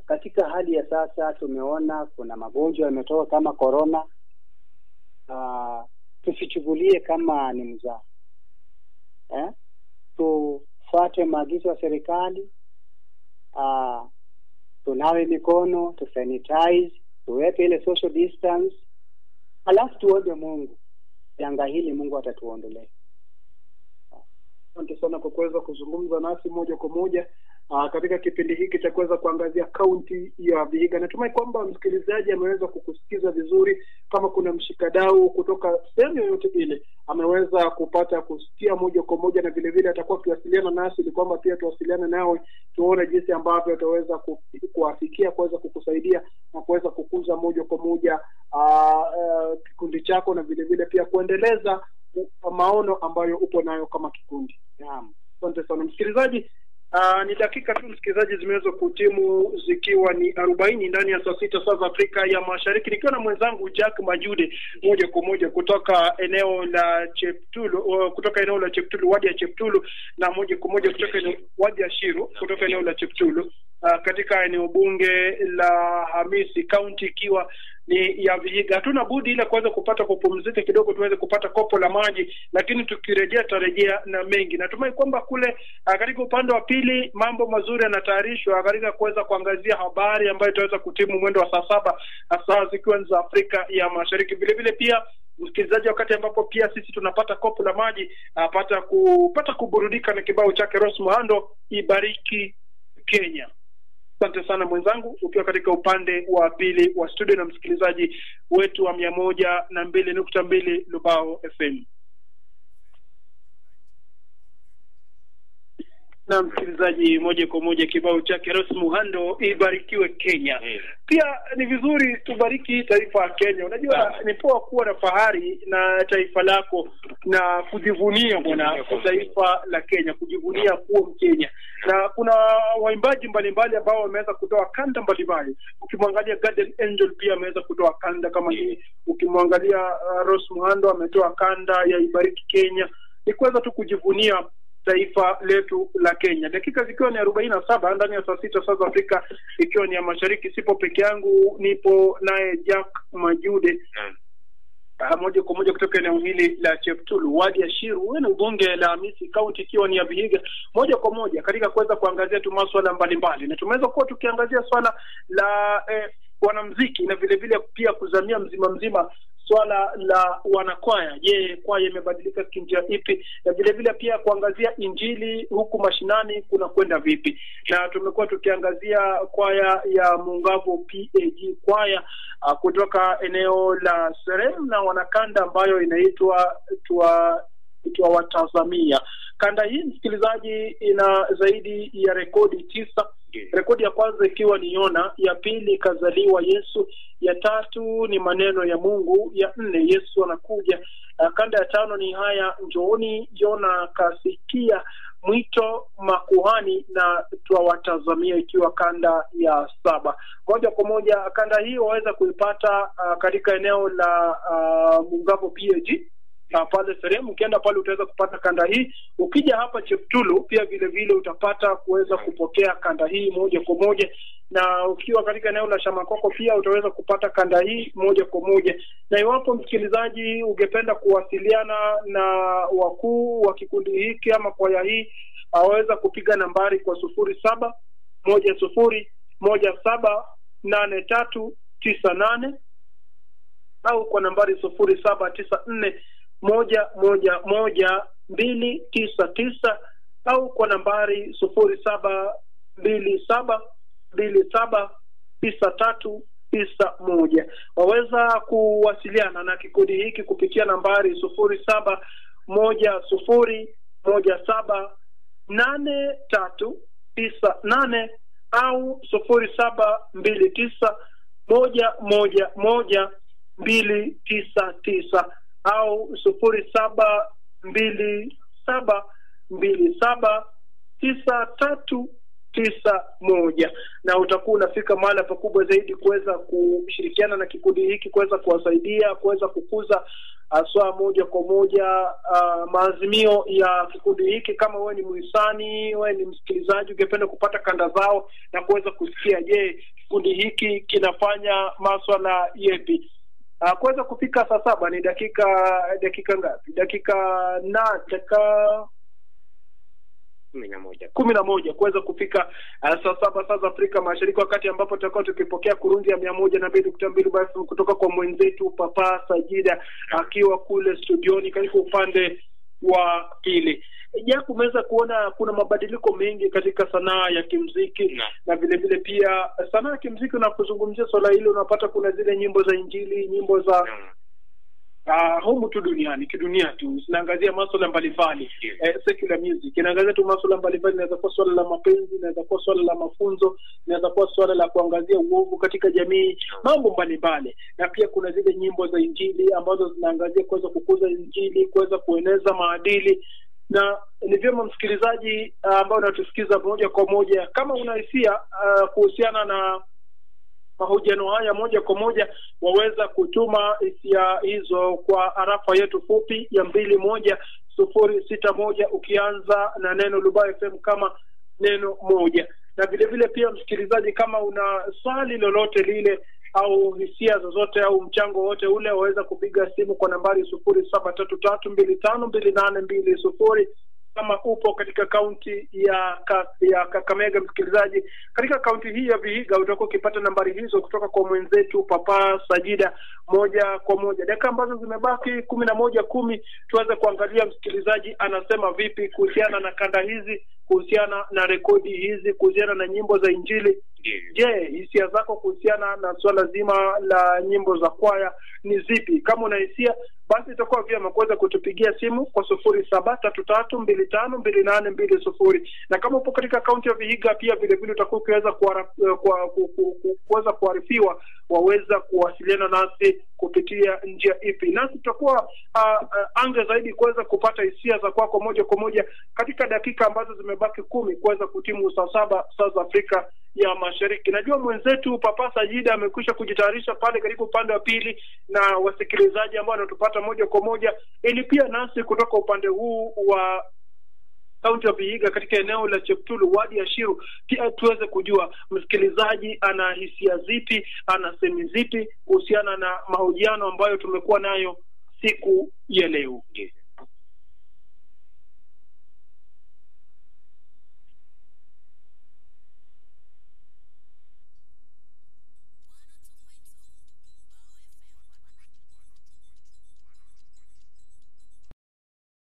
katika hali ya sasa tumeona kuna magonjwa yametoka kama corona. Tusichukulie kama ni mzaha. Tufuate maagizo ya serikali. Tunawe mikono, tusanitize, tuweke ile social distance. Alafu tuombe Mungu. Janga hili Mungu atatuondolea. Asante sana kwa kuweza kuzungumza nasi moja kwa moja katika kipindi hiki cha kuweza kuangazia kaunti ya Vihiga. Natumai kwamba msikilizaji ameweza kukusikiza vizuri. Kama kuna mshikadau kutoka sehemu yoyote ile ameweza kupata kusikia moja kwa moja, na vile vile atakuwa kiwasiliana nasi ili kwamba pia tuwasiliane nawe, tuone jinsi ambavyo tutaweza kuafikia kuweza kukusaidia na kuweza kukuza moja kwa moja kikundi chako, na vile vile pia kuendeleza maono ambayo upo nayo kama kikundi. Naam. Asante sana msikilizaji. Ni dakika tu msikilizaji zimeweza kutimu zikiwa ni 40 ndani ya saa 6 saa za Afrika ya Mashariki, nikiwa na mwenzangu Jack Majude moja kwa moja kutoka eneo la Cheptulu, wadi ya Cheptulu, na moja kwa moja kutoka wadi ya Shiru, kutoka eneo la Cheptulu, katika eneo bunge la Hamisi, kaunti ikiwa ni ya Vihiga. Hatuna budi ila kuweza kupata kupumzika kidogo, tuweze kupata kopo la maji, lakini tukirejea tarejea na mengi. Natumai kwamba kule katika upande wa pili mambo mazuri yanatayarishwa katika kuweza kuangazia habari ambayo itaweza kutimu mwendo wa saa 7 saa zikiwa za Afrika ya Mashariki. Vile vile pia msikilizaji, wakati ambapo pia sisi tunapata kopo la maji, pata kuburudika na kibao chake Rose Muhando, Ibariki Kenya. Asante sana mwenzangu ukiwa katika upande wa pili wa studio, na msikilizaji wetu wa 102.2 Lubao FM. Na msikilizaji, moja kwa moja kibao chake Rose Muhando, Ibarikiwe Kenya. Pia ni vizuri tubariki taifa la Kenya. Unajua ni poa kuwa na fahari na taifa lako na kujivunia bwana taifa la Kenya, kujivunia kuwa Mkenya. Na kuna waimbaji mbalimbali ambao wameweza kutoa kanda mbalimbali. Ukimwangalia Garden Angel pia ameweza kutoa kanda kama hii. Ukimwangalia Rose Muhando ametoa kanda ya Ibariki Kenya. Ni kuweza tu kujivunia taifa letu la Kenya. Dakika zikiwa ni 47 ndani ya saa 6 saa za Afrika ikiwa ni ya Mashariki. Sipo peke yangu, nipo naye Jack Majude moja kwa moja kutoka eneo hili la Cheptulu, wadi ya Shiru, na bunge la Hamisi, kaunti ikiwa ni ya Vihiga, moja kwa moja katika kuweza kuangazia tu masuala mbalimbali. Na tumeweza kuwa tukiangazia swala la wanamuziki, na vile vile pia kuzamia mzima swala la wanakwaya. Je, kwaya imebadilika kinjia ipi? Na vile vile pia kuangazia injili huku mashinani kuna kwenda vipi. Na tumekuwa tukiangazia kwaya ya Mungavo PAG, kwaya kutoka eneo la Serem, na wanakanda ambayo inaitwa Watazamia. Kanda hii msikilizaji ina zaidi ya rekodi 9. Rekodi ya kwanza ikiwa ni Yona, ya pili Kazaliwa Yesu, ya tatu ni Maneno ya Mungu, ya 4 Yesu anakuja. Kanda ya 5 ni Haya Njooni, Yona Kasikia Mwito, Makuhani na Twawatazamia, ikiwa kanda ya 7. Moja kwa moja kanda hii waweza kuipata katika eneo la Mungavo PAG pale Serem. Ukienda pale utaweza kupata kanda hii. Ukija hapa Cheptulu pia vile vile utapata kuweza kupokea kanda hii moja kwa moja, na ukiwa katika eneo la Shamakoko pia utaweza kupata kanda hii moja kwa moja. Na iwapo msikilizaji ungependa kuwasiliana na wakuu wa kikundi hiki ama kwaya hii, aweza kupiga nambari kwa 0710178398 au kwa nambari 0794 1111299 au kwa nambari 0727279391. Waweza kuwasiliana na kikundi hiki kupitia nambari 0710178398 au 0729111299 au 0727279391, na utakuwa unafika mahali pakubwa zaidi kuweza kushirikiana na kikundi hiki, kuweza kuwasaidia, kuweza kukuza aswa moja kwa moja maazimio ya kikundi hiki. Kama wewe ni muhisani, wewe ni msikilizaji, ungependa kupata kanda zao na kuweza kusikia je, kikundi hiki kinafanya masuala yepi, kuweza kufika saa 7 ni dakika ngapi? Dakika 11 kuweza kufika saa 7 saa za Afrika Mashariki, wakati ambapo tutakuwa tukipokea kurunzi ya 102.2 basi kutoka kwa mwenzetu Papa Sajida akiwa kule studioni katika upande wa pili. Japo umeweza kuona kuna mabadiliko mengi katika sanaa ya kimuziki na vile vile pia sanaa ya kimuziki. Unapozungumzia swala hili unapata kuna zile nyimbo za injili, nyimbo za humu tu duniani, kidunia tu, zinaangazia masuala mbalimbali. Secular music inaangazia tu masuala mbalimbali. Inaweza kuwa swala la mapenzi, inaweza kuwa swala la mafunzo, inaweza kuwa swala la kuangazia uovu katika jamii, mambo mbalimbali. Na pia kuna zile nyimbo za injili ambazo zinaangazia kuweza kukuza injili, kuweza kueneza maadili. Na ni vyema msikilizaji ambao unatusikiza moja kwa moja, kama unahisia kuhusiana na mahojiano haya moja kwa moja, waweza kutuma hisia hizo kwa arafa yetu fupi ya 21061 ukianza na neno Lubai FM kama neno moja. Na vile vile pia msikilizaji, kama una swali lolote lile au hisia zozote au mchango wote ule, waweza kupiga simu kwa nambari 0733252820. Kama upo katika kaunti ya Kakamega msikilizaji, katika kaunti hii ya Vihiga utakuwa ukipata nambari hizo kutoka kwa mwenzetu Papa Sajida moja kwa moja. Dakika ambazo zimebaki 11:10 tuweze kuangalia msikilizaji anasema vipi kuhusiana na kanda hizi, kuhusiana na rekodi hizi, kuhusiana na nyimbo za injili. Je, hisia zako kuhusiana na swala zima la nyimbo za kwaya ni zipi? Kama una hisia, basi itakuwa vyema kuweza kutupigia simu kwa 0733252820. Na kama upo katika kaunti ya Vihiga pia vile vile utakuwa ukiweza kuweza kuarifiwa, waweza kuwasiliana nasi kupitia njia ipi. Nasi tutakuwa anga zaidi kuweza kupata hisia za kwako moja kwa moja katika dakika ambazo zimebaki 10 kuweza kutimu saa 7 saa za Afrika ya Mashariki. Najua mwenzetu Papa Sajida amekwisha kujitayarisha pale katika upande wa pili na wasikilizaji ambao wanatupata moja kwa moja, ili pia nasi kutoka upande huu wa kaunti ya Vihiga katika eneo la Cheptulu wadi ya Shiru pia tuweze kujua msikilizaji ana hisia zipi, ana semi zipi kuhusiana na mahojiano ambayo tumekuwa nayo siku ya leo.